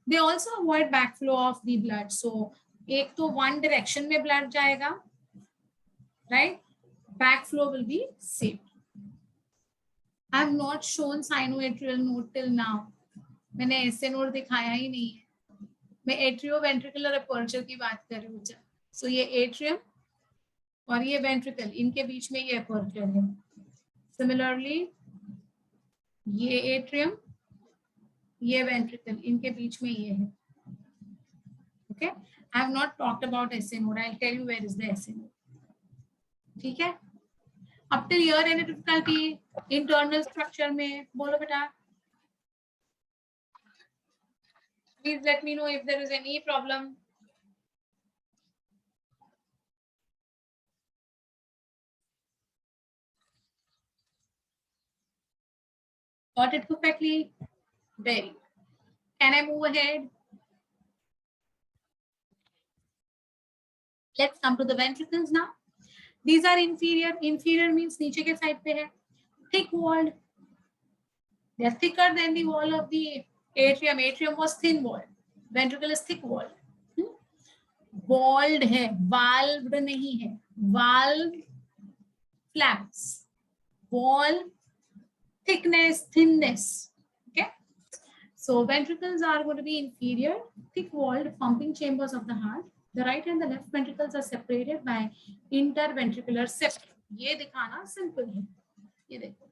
They also avoid backflow of the blood. So एक तो one direction में blood जाएगा, right? Backflow will be saved. I have not shown sinoatrial node till now. मैंने ऐसे node दिखाया ही नहीं है. मैं atrioventricular aperture की बात कर रही हूँ. So ये atrium और ये ventricle, इनके बीच में ये aperture है. Similarly, ये atrium, ये ventricle, इनके बीच में ये है. Okay, I have not talked about SA node. I'll tell you where is the SA node. ठीक है? Up till here any difficulty? Internal structure में बोलो बेटा. Please let me know if there is any problem. Got it perfectly? Very. Can I move ahead? Let's come to the ventricles now. These are inferior. Inferior means नीचे के side पे है. Thick walled. They are thicker than the wall of the atrium. Atrium was thin walled. Ventricle is thick walled. Walled है, valved नहीं है. Valve flaps. Wall, thickness, thinness. Okay. So ventricles are going to be inferior, thick walled pumping chambers of the heart. The right and the left ventricles are separated by interventricular septum. ये दिखाना simple है, ये देखो,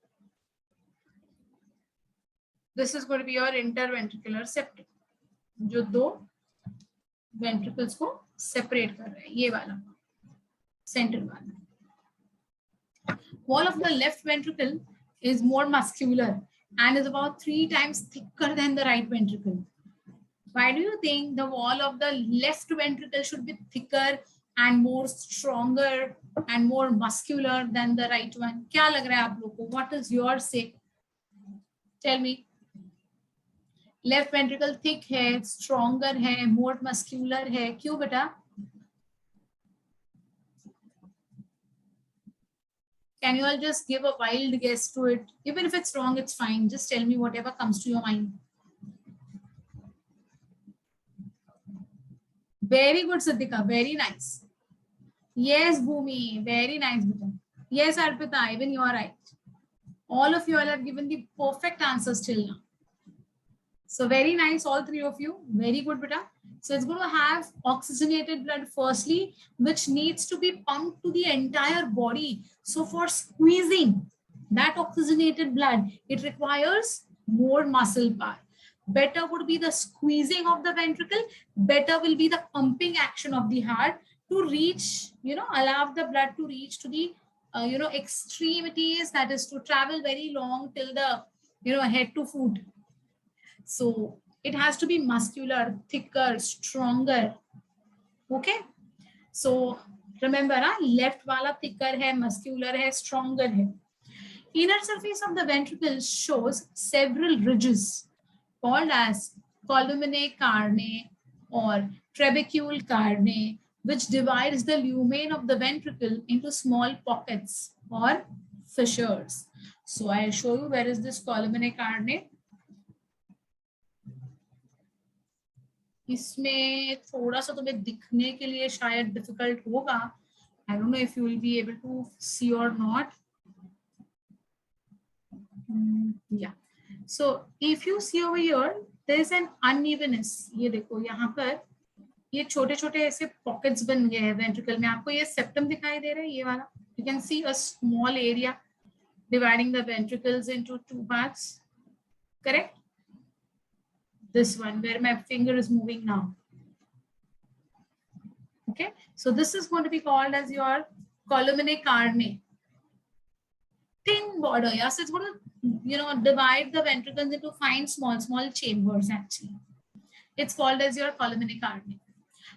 this is going to be your interventricular septum, जो दो ventricles को separate कर रहे हैं, ये वाला सेंटर वाला. Wall of the left ventricle is more muscular and is about 3 times thicker than the right ventricle. Why do you think the wall of the left ventricle should be thicker and more stronger and more muscular than the right one? क्या लग रहा है आप लोगों को? What is your say? Tell me. Left ventricle thick है, stronger है, more muscular है, क्यों बेटा? Can you all just give a wild guess to it? Even if it's wrong, it's fine. Just tell me whatever comes to your mind. Very good, Sadhika. Very nice. Yes, Bhumi. Very nice, Beta. Yes, Arpita. Even you are right. All of you all have given the perfect answers till now. So very nice, all three of you. Very good, Beta. So it's going to have oxygenated blood firstly, which needs to be pumped to the entire body. So for squeezing that oxygenated blood, it requires more muscle power. Better would be the squeezing of the ventricle. Better will be the pumping action of the heart to reach, allow the blood to reach to the, extremities, that is to travel very long till the, head to foot. So it has to be muscular, thicker, stronger. Okay. So remember, left wala thicker hai, muscular hai, stronger hai. Inner surface of the ventricle shows several ridges called as columnae carneae or trabecule carneae, which divides the lumen of the ventricle into small pockets or fissures. So I'll show you where is this columnae carneae. इसमें थोड़ा सा तुम्हें दिखने के लिए शायद difficult होगा. I don't know if you will be able to see or not. Yeah. So if you see over here, there is an unevenness. ये देखो यहाँ पर ये छोटे छोटे ऐसे पॉकेट्स बन गए हैं वेंट्रिकल में. आपको ये सेप्टम दिखाई दे रहा है, ये वाला. You can see a small area dividing the ventricles into two parts. Correct? This one where my finger is moving now. Okay, so this is going to be called as your columnae carneae. Thin border. Yes, it's going to divide the ventricles into fine small chambers. Actually, it's called as your columnae carneae.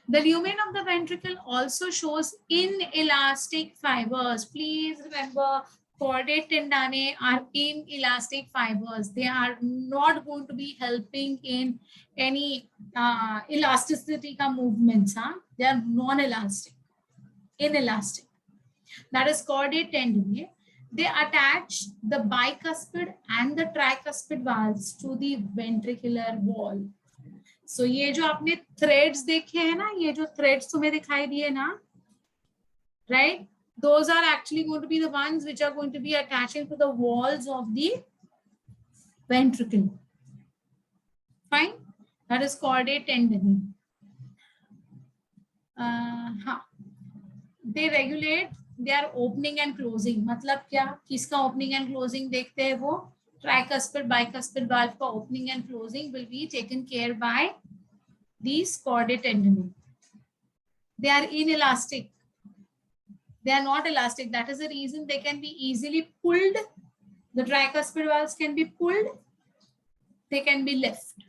The lumen of the ventricle also shows inelastic fibers. Please remember, chordate tendinae are inelastic fibers. They are not going to be helping in any elasticity ka movements. They are non-elastic, inelastic. That is chordate tendinae. They attach the bicuspid and the tricuspid valves to the ventricular wall. So ये जो आपने threads देखे हैं ना, ये जो threads तुम्हें दिखाई दिए ना, right? Those are actually going to be the ones which are going to be attaching to the walls of the ventricle. Fine? That is chordate tendinae. They regulate their opening and closing. मतलब क्या? किसका opening and closing देखते हैं वो? Tricuspid, bicuspid valve का opening and closing will be taken care by these chordate tendinae. They are inelastic. They are not elastic. That is the reason they can be easily pulled. The tricuspid valves can be pulled. They can be left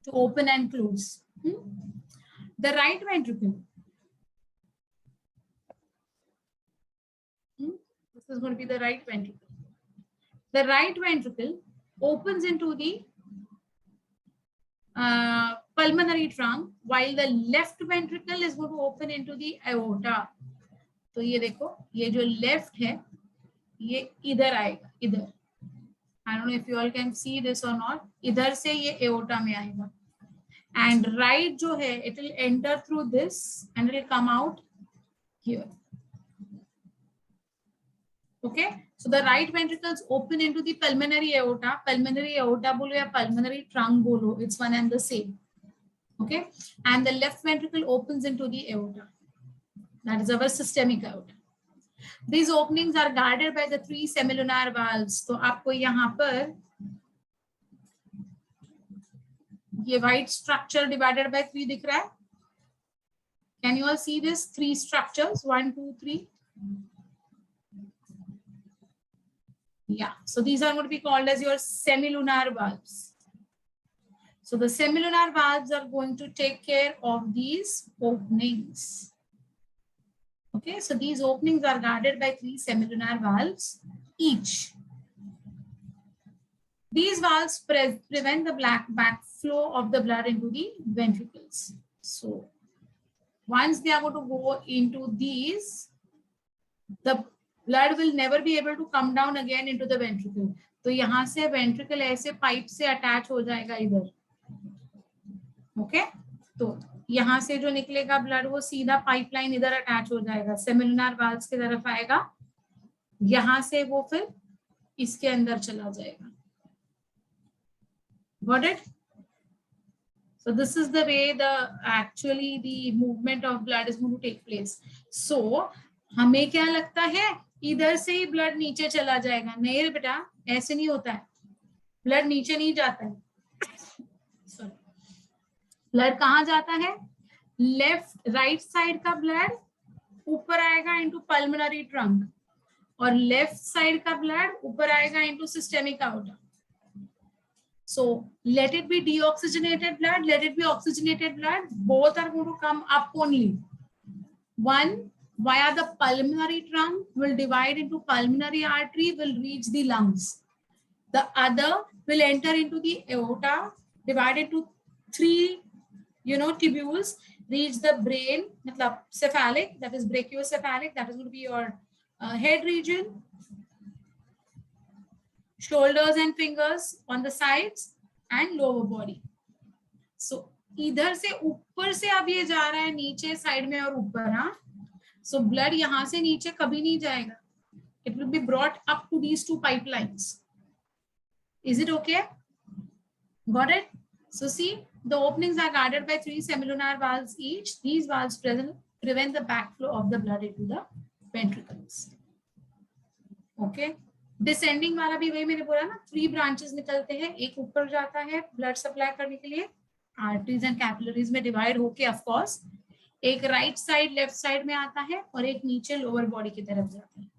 to open and close. The right ventricle. This is going to be the right ventricle. The right ventricle opens into the pulmonary trunk, while the left ventricle is going to open into the aorta. तो ये देखो, ये जो left है, ये इधर आएगा, इधर. I don't know if you all can see this or not. इधर से ये aorta में आएगा. And right जो है, it will enter through this and it will come out here. Okay, so the right ventricles open into the pulmonary aorta. Pulmonary aorta bolo ya pulmonary trunk bolo, it's one and the same. Okay, and the left ventricle opens into the aorta. That is our systemic aorta. These openings are guarded by the 3 semilunar valves. तो आपको यहाँ पर ये white structure divided by 3 दिख रहा है. Can you all see this? 3 structures, 1, 2, 3. Yeah, so these are going to be called as your semilunar valves. So the semilunar valves are going to take care of these openings. Okay, so these openings are guarded by 3 semilunar valves each. These valves prevent the backflow of the blood into the ventricles. So once they are going to go into these, the blood will never be able to come down again into the ventricle. तो यहाँ से ventricle ऐसे pipe से attach हो जाएगा इधर. Okay, तो यहाँ से जो निकलेगा ब्लड वो सीधा पाइपलाइन इधर अटैच हो जाएगा, सेमिलुनार वाल्व्स की तरफ आएगा, यहाँ से वो फिर इसके अंदर चला जाएगा. Got it? So this is the way the movement of blood is going to take place. So हमें क्या लगता है इधर से ही ब्लड नीचे चला जाएगा. नहीं रे बेटा, ऐसे नहीं होता है. ब्लड नीचे नहीं जाता है. ब्लड कहाँ जाता है? लेफ्ट राइट साइड का ब्लड ऊपर आएगा इनटू पल्मोनरी ट्रंक और लेफ्ट साइड का ब्लड ऊपर आएगा into systemic outer. So let it be deoxygenated blood, let it be oxygenated blood, both are going to come up only. One via the pulmonary trunk will divide into pulmonary artery, will reach the lungs. The other will enter into the aorta, divide into 3 tubules, reach the brain, matlab cephalic, that is brachiocephalic, that is going to be your head region, shoulders and fingers on the sides and lower body. So इधर से ऊपर से अब ये जा रहा है नीचे साइड में और ऊपर. हाँ, so blood यहाँ से नीचे कभी नहीं जाएगा. It will be brought up to these 2 pipelines. Is it okay? Got it? So see, the openings are guarded by 3 semilunar valves each. These valves prevent the backflow of the blood into the ventricles. Okay. Descending वाला भी वही मैंने बोला ना, 3 branches निकलते हैं. एक ऊपर जाता है ब्लड सप्लाई करने के लिए, आर्टरीज एंड कैपिलरीज में डिवाइड होके ऑफ कोर्स. एक राइट साइड लेफ्ट साइड में आता है और एक नीचे लोअर बॉडी की तरफ जाता है.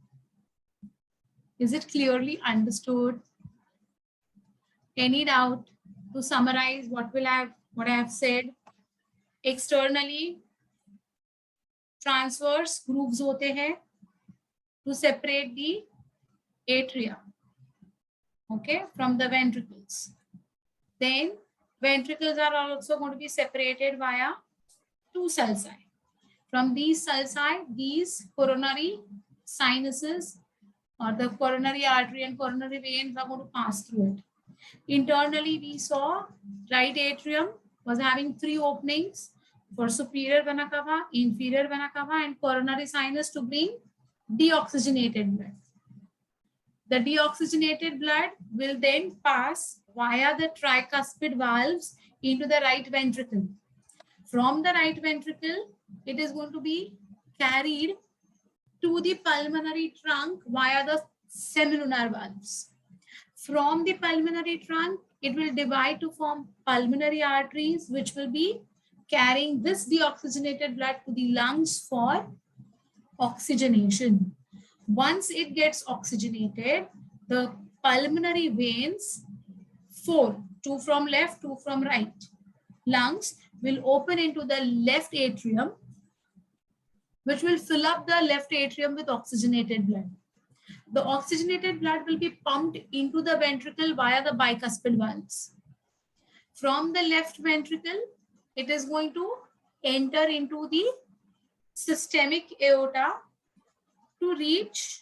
Is it clearly understood? Any doubt? To summarise what I have said, externally transverse grooves होते हैं to separate the atria, okay, from the ventricles. Then ventricles are also going to be separated via 2 sulci. From these sulci, these coronary sinuses or the coronary artery and coronary veins are going to pass through it. Internally, we saw right atrium was having 3 openings for superior vena cava, inferior vena cava, and coronary sinus to bring deoxygenated blood. The deoxygenated blood will then pass via the tricuspid valves into the right ventricle. From the right ventricle, it is going to be carried to the pulmonary trunk via the semilunar valves. From the pulmonary trunk, it will divide to form pulmonary arteries, which will be carrying this deoxygenated blood to the lungs for oxygenation. Once it gets oxygenated, the pulmonary veins, 4, 2 from left, 2 from right, lungs will open into the left atrium, which will fill up the left atrium with oxygenated blood. The oxygenated blood will be pumped into the ventricle via the bicuspid valves. From the left ventricle, it is going to enter into the systemic aorta to reach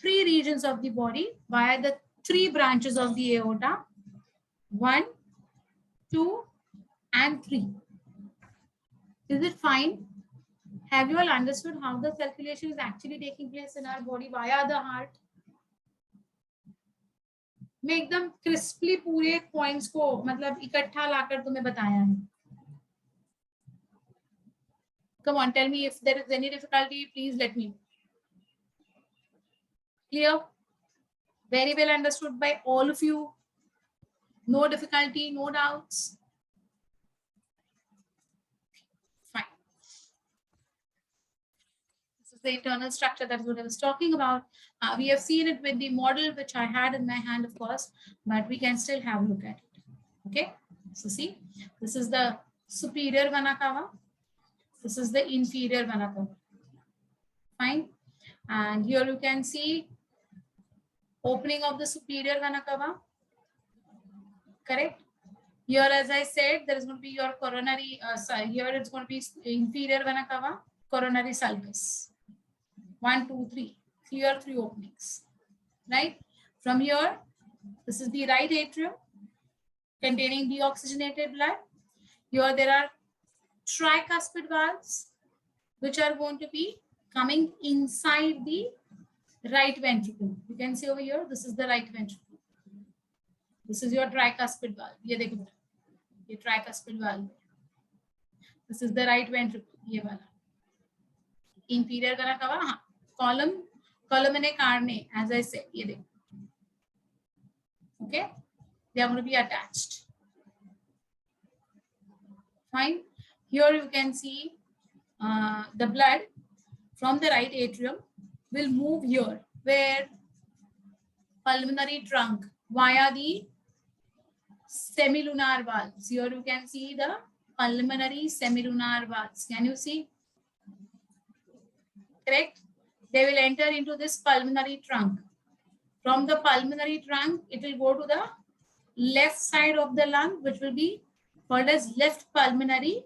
3 regions of the body via the 3 branches of the aorta, 1, 2, and 3. Is it fine? Have you all understood how the circulation is actually taking place in our body via the heart? मैं एकदम crisply पूरे points को मतलब इकट्ठा लाकर तुम्हें बताया है. Come on, tell me if there is any difficulty, please let me know. Clear? Very well understood by all of you. No difficulty, no doubts. Fine. This is the internal structure that's what I was talking about. We have seen it with the model which I had in my hand, of course, but we can still have a look at it. Okay. So see, this is the superior vena cava. This is the inferior vena cava. Fine. And here you can see opening of the superior vena cava. Correct. Here, as I said, there is going to be your coronary. Here it's going to be inferior vena cava, coronary sulcus. 1, 2, 3. Clear 3 openings. Right. From here, this is the right atrium containing deoxygenated blood. Here there are tricuspid valves which are going to be coming inside the right ventricle. You can see over here, this is the right ventricle. This is your tricuspid valve. ये देखो, ये tricuspid valve. This is the right ventricle. ये वाला. Inferior vena cava, हाँ. Columnae carne, as I said, ये देखो. Okay, they are going to be attached. Fine. Here you can see the blood from the right atrium will move here, where pulmonary trunk via the semilunar valves. Here you can see the pulmonary semilunar valves. Can you see? Correct? They will enter into this pulmonary trunk. From the pulmonary trunk, it will go to the left side of the lung, which will be called as left pulmonary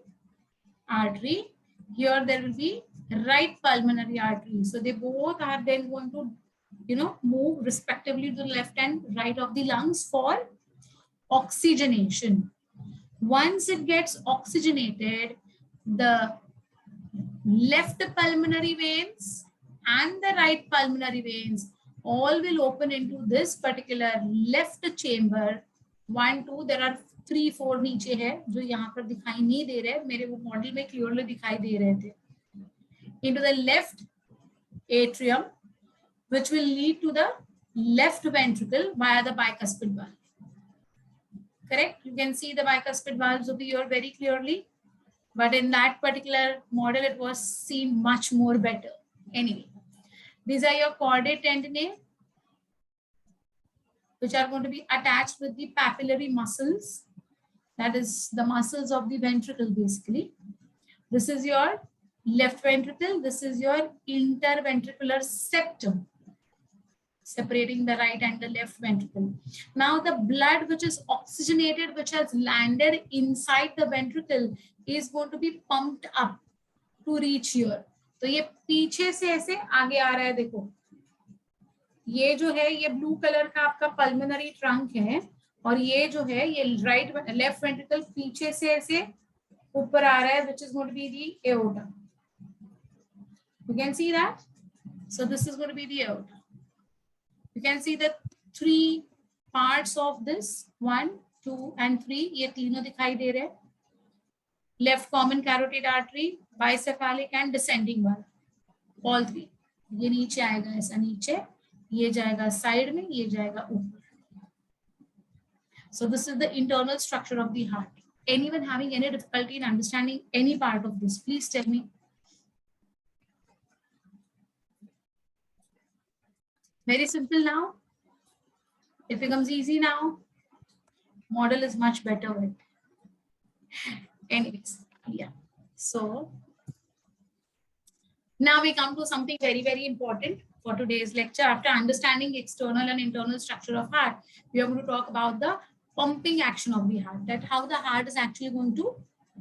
artery. Here there will be right pulmonary artery. So they both are then going to, move respectively to the left and right of the lungs for oxygenation. Once it gets oxygenated, the left pulmonary veins and the right pulmonary veins all will open into this particular left chamber. 1, 2, there are 3, 4 नीचे है जो यहाँ पर दिखाई नहीं दे रहे, मेरे वो मॉडल में क्लियरली दिखाई दे रहे थे. Into the left atrium, which will lead to the left ventricle via the bicuspid valve. Correct? You can see the bicuspid valves over here very clearly, but in that particular model, it was seen much more better. Anyway, these are your chordae tendineae, which are going to be attached with the papillary muscles. That is the muscles of the ventricle, basically. This is your left ventricle. This is your interventricular septum, separating the right and the left ventricle. Now the blood which is oxygenated, which has landed inside the ventricle, is going to be pumped up to reach here. तो ये पीछे से ऐसे आगे आ रहा है. देखो ये जो है ये ब्लू कलर का आपका पल्मोनरी ट्रंक है, और ये जो है ये लेफ्ट वेंट्रिकल पीछे से ऐसे ऊपर आ रहा है, which is going to be the aorta. You can see that. So this is going to be the aorta. You can see the 3 parts of this, 1, 2 and 3. ये तीनों दिखाई दे रहे हैं. Left common carotid artery, bicephalic and descending valve. All 3. ये नीचे आएगा ऐसा नीचे, ये जाएगा साइड में, ये जाएगा ऊपर. So this is the internal structure of the heart. Anyone having any difficulty in understanding any part of this, please tell me. Very simple now. It becomes easy now. Model is much better with. Anyways, yeah. So now we come to something very, very important for today's lecture. After understanding external and internal structure of heart, we are going to talk about the pumping action of the heart, that how the heart is actually going to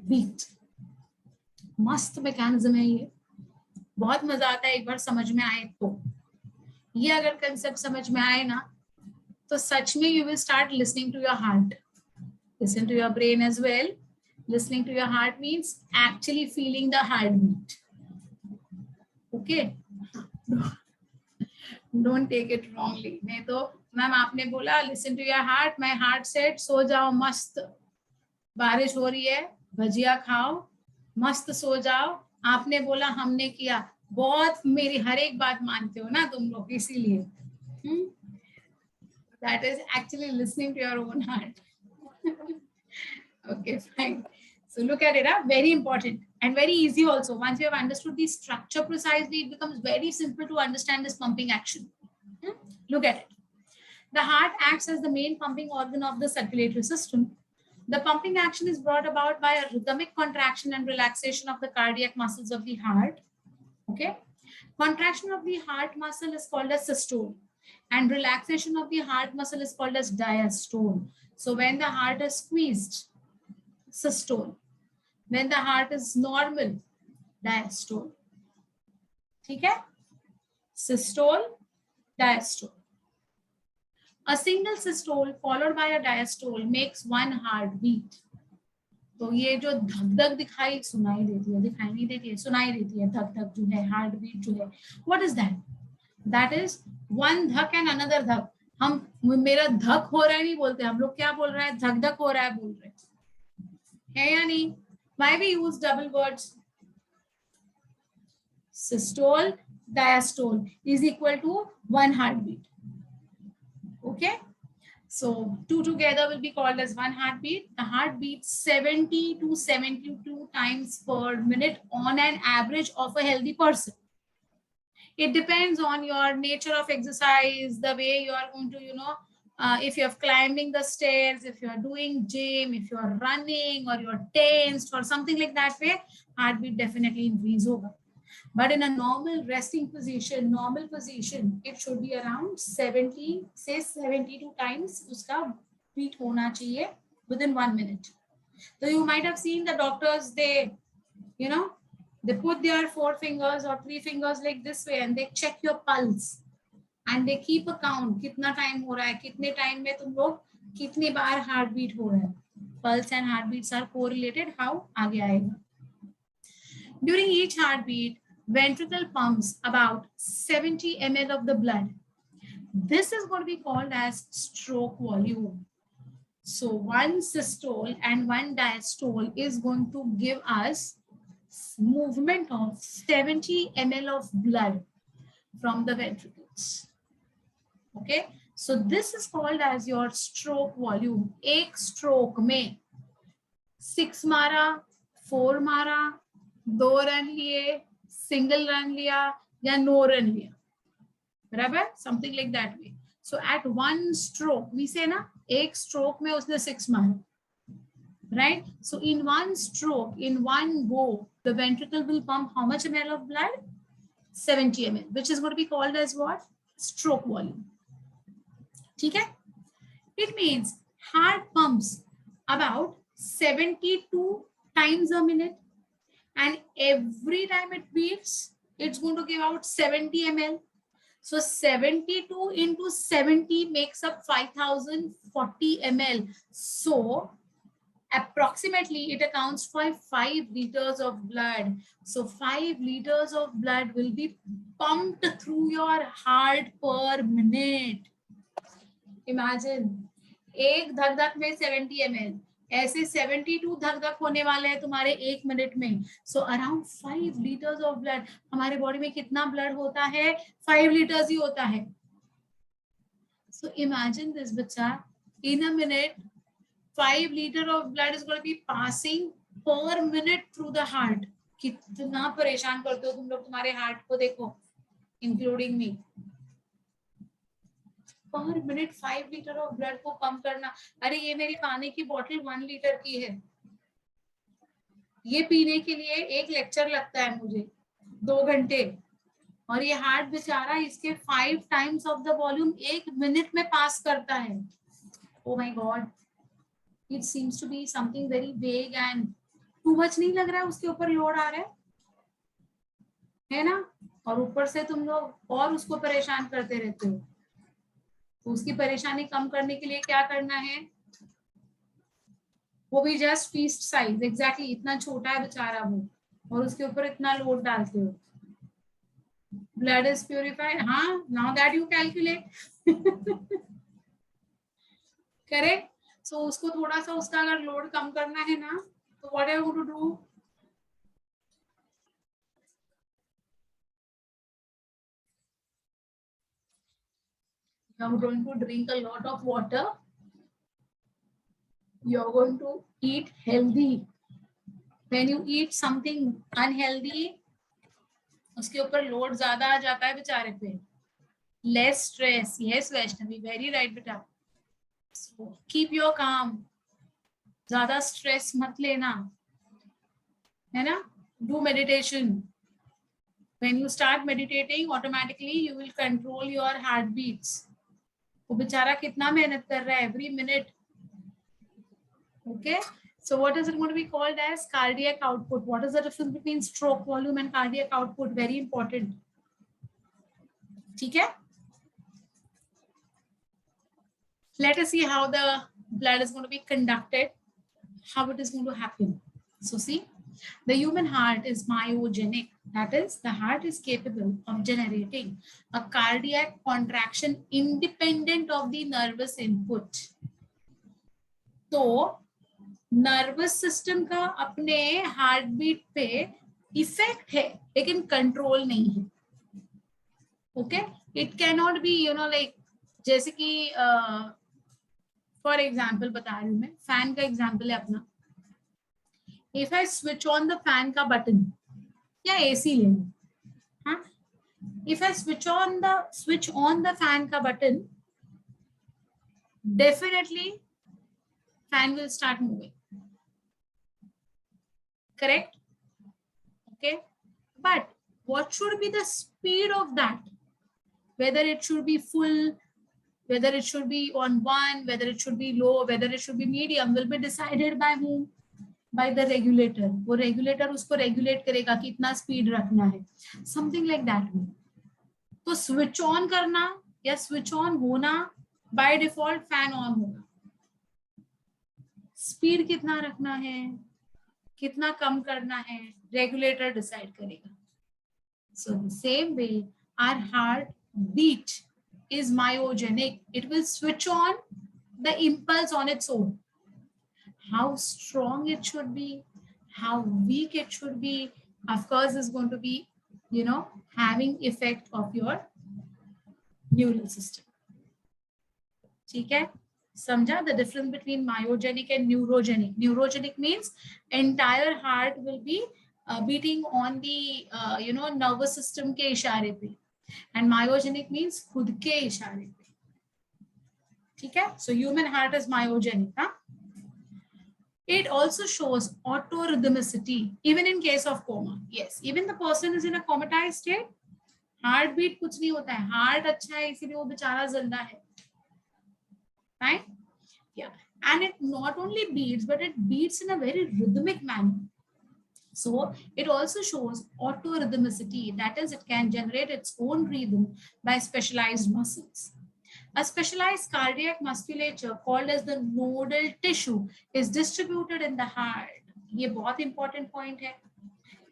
beat. मस्त mechanism है ये, बहुत मजा आता है एक बार समझ में आए तो. ये अगर concept समझ में आए ना, तो सच में you will start listening to your heart. Listen to your brain as well. Listening to your heart means actually feeling the heartbeat. Okay? Don't take it wrongly. नहीं तो मैम आपने बोला listen to your heart, my heart said सो जाओ मस्त, बारिश हो रही है, भजिया खाओ, मस्त सो जाओ. आपने बोला हमने किया. बहुत मेरी हर एक बात मानते हो ना तुम लोग, इसीलिए That is actually listening to your own heart. Okay, fine. So look at it, very important and very easy also. Once you have understood the structure precisely, it becomes very simple to understand this pumping action. Look at it. The heart acts as the main pumping organ of the circulatory system. The pumping action is brought about by a rhythmic contraction and relaxation of the cardiac muscles of the heart. Okay. Contraction of the heart muscle is called as systole, and relaxation of the heart muscle is called as diastole. So when the heart is squeezed, systole. When the heart is normal, diastole. Okay? Systole, diastole. A single systole followed by a diastole makes one heartbeat. तो ये जो धक धक दिखाई सुनाई देती है, दिखाई नहीं देती है, सुनाई देती है, धक धक जो है, हार्ट बीट जो है, what is that? That is one धक and another धक. हम मेरा धक हो रहा है नहीं बोलते, हम लोग क्या बोल रहे हैं, धक धक हो रहा है बोल रहे हैं या नहीं? Why we use double words? Systole, diastole is equal to one heartbeat. Okay. So two together will be called as one heartbeat. The heart beats 70 to 72 times per minute on an average of a healthy person. It depends on your nature of exercise, the way you are going to, if you're climbing the stairs, if you're doing gym, if you're running or you're tensed or something like that way, heartbeat definitely increase over. But in a normal resting position, it should be around 70, say 72 times uska beat hona chahiye within 1 minute. So you might have seen the doctors, they put their 4 fingers or 3 fingers like this way and they check your pulse and they keep a count, kitna time ho raha hai, kitne time mein tum log kitni baar heartbeat ho raha hai. Pulse and heartbeats are correlated. How? Aage aayega. During each heartbeat, ventricle pumps about 70 ml of the blood. This is going to be called as stroke volume. So one systole and one diastole is going to give us movement of 70 ml of blood from the ventricles. Okay, so this is called as your stroke volume. Ek stroke mein 6 mara, 4 mara, 2 run लिए, single run लिया या no run लिया, बराबर, something like that way. So at one stroke we say ना, एक stroke में उसने 6 मारा, right? So in one stroke, in one go, the ventricle will pump how much ml of blood? 70 ml, which is going to be called as what? Stroke volume. ठीक है? It means heart pumps about 72 times a minute. And every time it beats, it's going to give out 70 ml. So 72 into 70 makes up 5040 ml. So approximately it accounts for 5 liters of blood. So 5 liters of blood will be pumped through your heart per minute. Imagine, एक धक धक में 70 ml. ऐसे 72 धक धक होने वाले हैं तुम्हारे 1 मिनट में. So around 5 liters of blood. हमारे बॉडी में कितना ब्लड होता है? 5 liters ही होता है. So imagine this बच्चा, in a minute 5 liters of blood is going to be passing per minute through the heart. कितना परेशान करते हो तुम लोग तुम्हारे हार्ट को, देखो, including me. पर मिनट 5 लीटर ऑफ ब्लड को पंप करना. अरे ये मेरी पानी की बोतल 1 लीटर की है, ये पीने के लिए एक लेक्चर लगता है मुझे 2 घंटे, और ये हार्ट बेचारा इसके 5 times of the volume 1 minute में पास करता है. Oh my god, it seems to be something very vague and too much. नहीं लग रहा है उसके ऊपर लोड आ रहा है ना? और ऊपर से तुम लोग और उसको परेशान करते रहते हो. तो उसकी परेशानी कम करने के लिए क्या करना है? वो भी जस्ट फीस्ट साइज, एग्जैक्टली इतना छोटा है बेचारा वो, और उसके ऊपर इतना लोड डालते हो. Blood is purified. हाँ, now that you calculate. Correct. So उसको थोड़ा सा उसका अगर लोड कम करना है ना, तो what are you going to do? You're going to drink a lot of water. You're going to eat healthy. When you eat something unhealthy, उसके ऊपर लोड ज्यादा आ जाता है बेचारे पे. Less stress. Yes, Vaishnavi, very right बेटा. So keep your calm. ज्यादा stress मत लेना, है ना. Do meditation. When you start meditating, automatically you will control your heartbeats. वो बेचारा कितना मेहनत कर रहा है every minute. Okay. So what is it going to be called as? Cardiac output. What is the difference between stroke volume and cardiac output? Very important. ठीक है. Let us see how the blood is going to be conducted, how it is going to happen. So see, the human heart is myogenic. That is, the heart is capable of generating a cardiac contraction independent of the nervous input. तो nervous system का अपने heart beat पे effect है, लेकिन control नहीं है. Okay, it can not be like, जैसे कि फॉर एग्जाम्पल बता रही हूँ मैं, फैन का एग्जाम्पल है अपना. If I switch on the fan का बटन, या एसी ले लो, हाँ, if I switch on the fan का button, definitely fan will start moving. Correct? Okay. But what should be the speed of that? Whether it should be full, whether it should be on one, whether it should be low, whether it should be medium, will be decided by whom? By the regulator. वो regulator उसको regulate करेगा कितना speed रखना है. Something like that. तो switch on करना या switch on होना, by default fan on होगा. स्पीड कितना रखना है, कितना कम करना है, रेगुलेटर डिसाइड करेगा. So the same way our heart beat is myogenic. It will switch on the impulse on its own. How strong it should be, how weak it should be, of course is going to be having effect of your neural system. ठीक है, समझा the difference between myogenic and neurogenic. Neurogenic means entire heart will be beating on the nervous system के इशारे पे, and myogenic means खुद के इशारे पे. ठीक है, so human heart is myogenic. हाँ? It also shows autorhythmicity even in case of coma. Yes, even the person is in a comatized state, heartbeat कुछ नहीं होता है, heart अच्छा है इसीलिए वो बेचारा जिंदा है. Right? Yeah. And it not only beats, but it beats in a very rhythmic manner. So it also shows autorhythmicity. That is, it can generate its own rhythm by specialized muscles. A specialized cardiac musculature called as the nodal tissue is distributed in the heart. ये बहुत important point है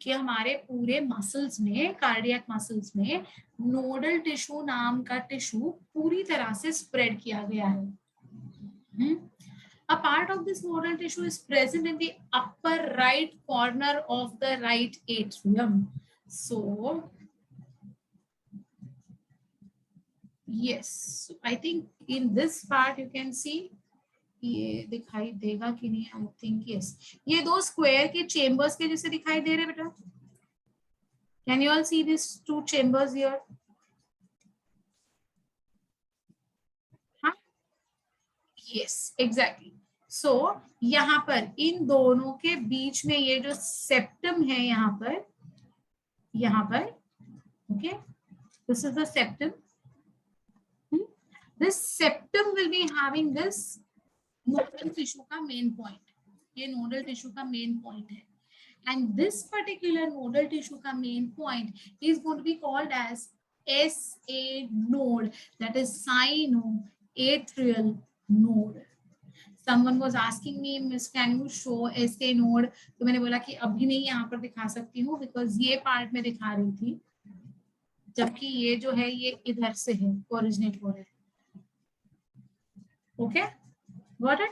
कि हमारे पूरे muscles में, cardiac muscles में nodal tissue नाम का टिश्यू पूरी तरह से स्प्रेड किया गया है. A part of this nodal tissue is present in the upper right corner of the right atrium. So, yes, I think in this part you can see, ये दिखाई देगा कि नहीं? I think yes. ये दो स्क्वायर के chambers के जैसे दिखाई दे रहे बेटा. Can you all see these two chambers here? Yes, exactly. So यहाँ पर इन दोनों के बीच में ये जो सेप्टम है यहाँ पर, okay, this is the septum. This septum will be having this nodal tissue का main point. ये nodal tissue का main point है, and this particular nodal tissue का main point is going to be called as SA node, that is sinoatrial node. Someone was asking me, Miss, can you show SA node? तो मैंने बोला कि अभी नहीं यहाँ पर दिखा सकती हूँ, because ये पार्ट में दिखा रही थी, जबकि ये जो है ये इधर से है, ओरिजिनेट हो रहा है. Okay, got it?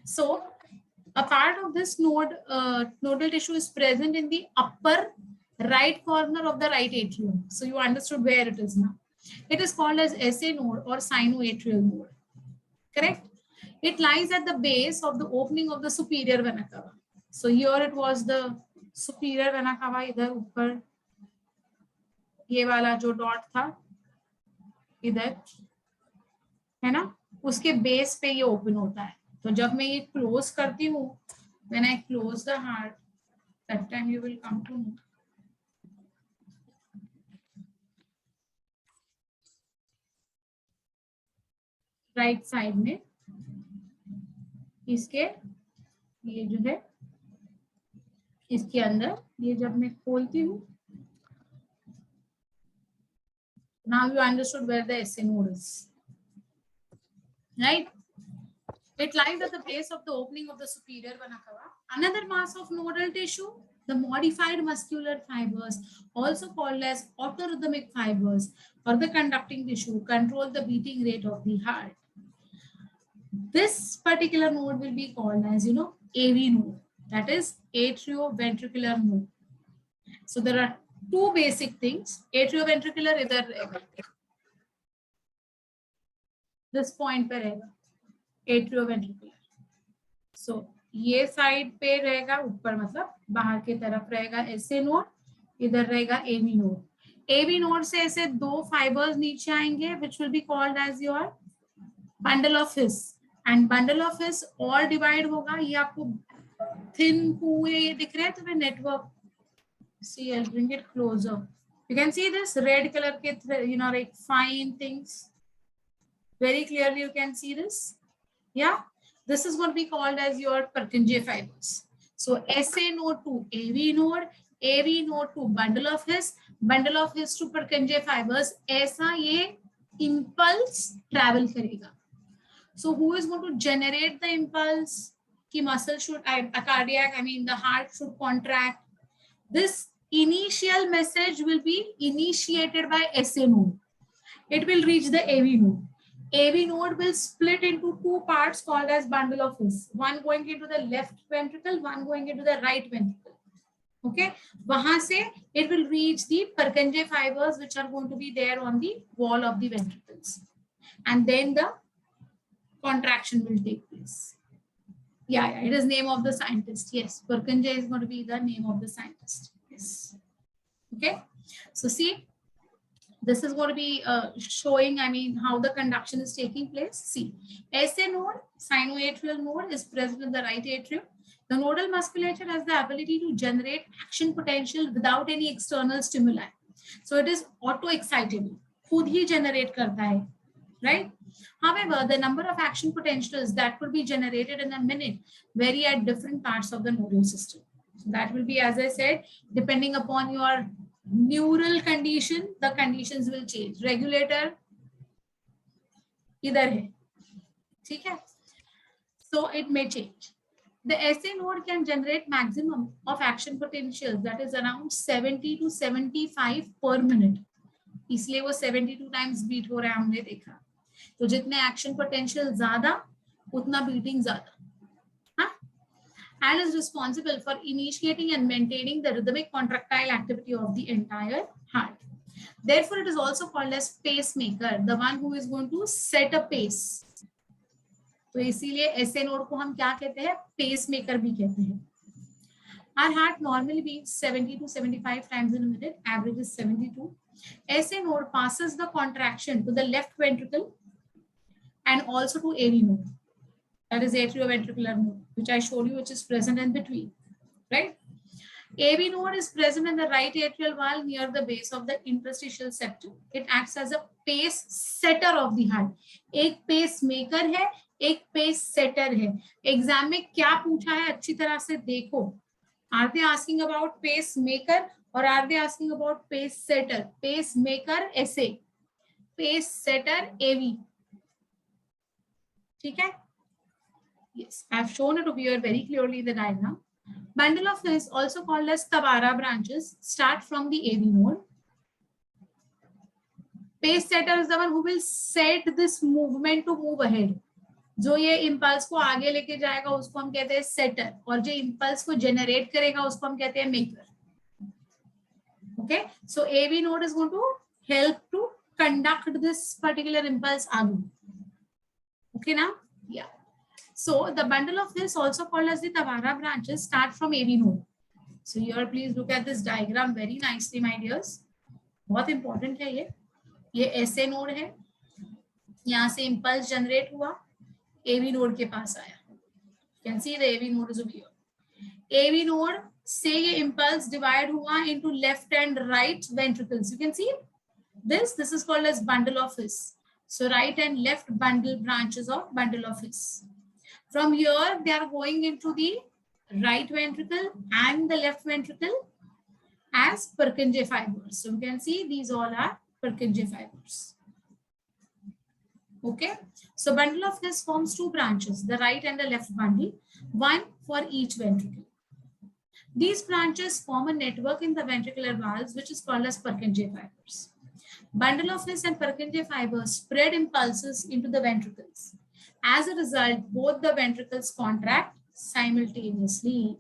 So a part of this nodal tissue is present in the upper right corner of the right atrium. So you understood where it is now. It is called as SA node or sinoatrial node. Correct? It lies at the base of the opening of the superior vena cava. So here it was the superior vena cava, इधर ऊपर ये वाला जो dot था इधर है ना, उसके बेस पे ये ओपन होता है. तो जब मैं ये क्लोज करती हूँ, when I close the heart, that time you will come to know. Right side में इसके ये जो है इसके अंदर ये जब मैं खोलती हूँ, now you understood where the SA node is, right? It lies at the base of the opening of the superior vena cava. Another mass of nodal tissue, the modified muscular fibers, also called as autorhythmic fibers, or the conducting tissue, control the beating rate of the heart. This particular node will be called as, you know, AV node, that is atrioventricular node. So there are two basic things. Atrioventricular इधर रहेगा, this point पे रहेगा atrioventricular. So ये side पे रहेगा, ऊपर मतलब बाहर की तरफ रहेगा SA नोड, इधर रहेगा AV नोड. AV नोड से ऐसे दो फाइबर्स नीचे आएंगे which will be called as your bundle of His. And bundle of His और डिवाइड होगा, ये आपको थिन पूरे ये दिख रहे हैं तुम्हें network. See, I'll bring it closer. You can see this red color ke, you know, like fine things. Very clearly you can see this. Yeah, this is going to be called as your Purkinje fibers. So SA node to AV node to bundle of His to Purkinje fibers. ऐसा ये impulse travel करेगा. So who is going to generate the impulse? कि muscle should, the heart should contract. This initial message will be initiated by SA node. It will reach the AV node. AV node will split into two parts called as bundle of His. One going into the left ventricle, one going into the right ventricle. Okay. वहां से it will reach the Purkinje fibers which are going to be there on the wall of the ventricles. And then the contraction will take place. Yeah, it is name of the scientist. Yes, Purkinje is going to be the name of the scientist. Yes. Okay. So see, this is going to be showing, how the conduction is taking place. See, SA node, sinoatrial node, is present in the right atrium. The nodal musculature has the ability to generate action potential without any external stimuli. So it is auto-excitable. खुद ही generate करता है, right? However, the number of action potentials that could be generated in a minute vary at different parts of the nodal system. So that will be, as I said, depending upon your neural condition, the conditions will change. Regulator इधर है, ठीक है? So it may change. The SA node can generate maximum of action potentials, that is around 70 to 75 per minute. इसलिए वो 72 times beat हो रहा है, हमने देखा. तो जितने एक्शन पोटेंशियल ज्यादा उतना बीटिंग ज्यादा, हाँ? And is responsible for initiating and maintaining the rhythmic contractile activity of the entire heart. Therefore, it is also called as pacemaker, the one who is going to set a pace. तो इसीलिए SA node को हम क्या कहते हैं? Pacemaker भी कहते हैं. Our heart normally beats 70 to 75 times in a minute. Average is 72. SA node passes the contraction to the left ventricle and also to AV node, that is atrioventricular node, which I showed you, which is present in between, right? AV node is present in the right atrial wall near the base of the interstitial septum. It acts as a pace setter of the heart. एक pacemaker है, एक pace setter है. Exam में क्या पूछा है अच्छी तरह से देखो. Are they asking about pacemaker or are they asking about pace setter? Pacemaker SA, pace setter AV. ठीक है? Yes, I have shown it over here very clearly in the diagram. Bundle of His, also called as Tabara branches, start from the AV node. Pace setter is the one who will set this movement to move ahead. जो ये impulse को आगे लेके जाएगा उसको हम कहते हैं setter, और जो impulse को generate करेगा उसको हम कहते हैं maker. Okay, so AV node is going to help to conduct this particular impulse agu. Okay now? Yeah. So the bundle of His, also called as the Tavara branches, start from AV node. So here please look at this diagram very nicely, my dears. बहुत important है ये SA node है, यहाँ से impulse generate हुआ, AV node के पास आया. You can see the AV node is over here. AV node से ये impulse divide हुआ into left and right ventricles. You can see this is called as bundle of His. So right and left bundle branches of bundle of His. From here they are going into the right ventricle and the left ventricle as Purkinje fibers. So you can see these all are Purkinje fibers. Okay, so bundle of His forms two branches, the right and the left bundle, one for each ventricle. These branches form a network in the ventricular valves which is called as Purkinje fibers. Bundle of His and Purkinje fibers spread impulses into the ventricles. As a result, both the ventricles contract simultaneously.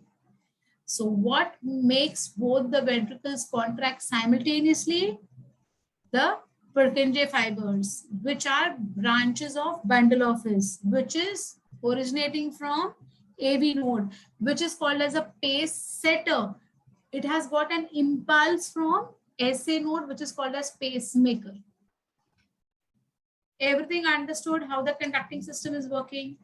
So what makes both the ventricles contract simultaneously? The Purkinje fibers, which are branches of bundle of His, which is originating from AV node, which is called as a pace setter. It has got an impulse from SA node, which is called as pacemaker. Everything understood how the conducting system is working?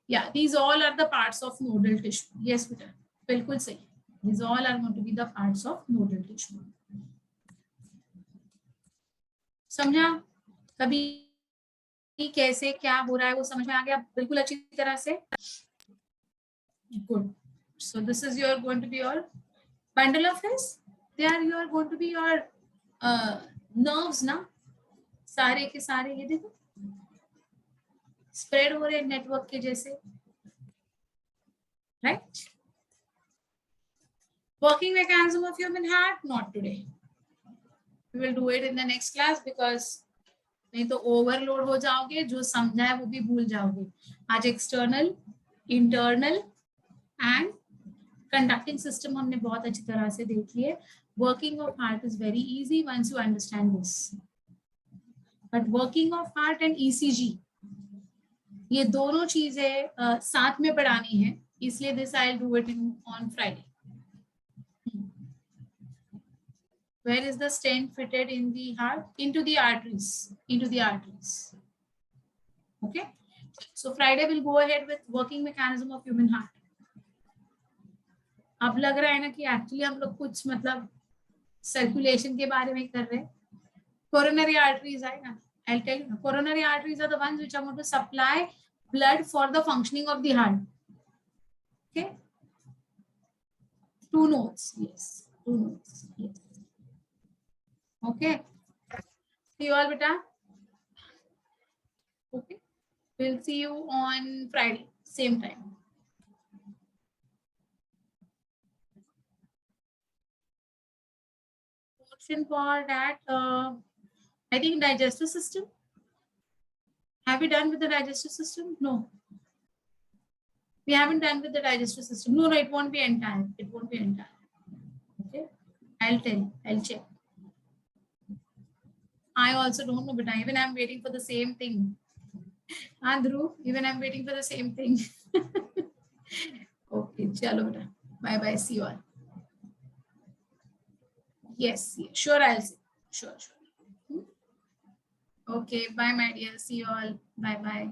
Yeah, these all are the parts of nodal tissue. Yes, beta. Bilkul sahi. These all are going to be the parts of nodal tissue. समझा? कभी कैसे क्या हो रहा है वो समझ में आ गया बिल्कुल अच्छी तरह से? Good. So this is your going to be your bundle of His. There you are going to be your nerves ना. सारे के सारे ये देखो स्प्रेड हो रहे नेटवर्क के जैसे, right? Working mechanism of human heart, not today. We will do it in the next class because नहीं तो ओवरलोड हो जाओगे, जो समझा है वो भी भूल जाओगे. आज external, internal and conducting system हमने बहुत अच्छी तरह से देख लिए. Working of heart is very easy once you understand this, but working of heart and ECG ये दोनों चीजें साथ में पढ़ानी है, इसलिए this I will do it on Friday. Where is the stent fitted in the heart? Into the arteries. Into the arteries. Okay. So Friday we'll go ahead with working mechanism of human heart. अब लग रहा है ना कि actually हम लोग कुछ मतलब सर्कुलेशन के बारे में कर रहे हैं. Coronary arteries आएगा. I'll tell you. Coronary arteries are the ones which are going to supply blood for the functioning of the heart. Okay. 2 nodes. Yes. 2 nodes. Yes. Okay. See you all, beta. Okay. We'll see you on Friday, same time. Portion for that, I think digestive system. Have we done with the digestive system? No. We haven't done with the digestive system. No, it won't be entire. It won't be entire. Okay. I'll tell you. I'll check. I also don't know, but even I'm waiting for the same thing. Andrew, even I'm waiting for the same thing. Okay, chalo beta. Bye bye. See you all. Yes, sure, I'll see. Sure. Okay, bye, my dear. See you all. Bye bye.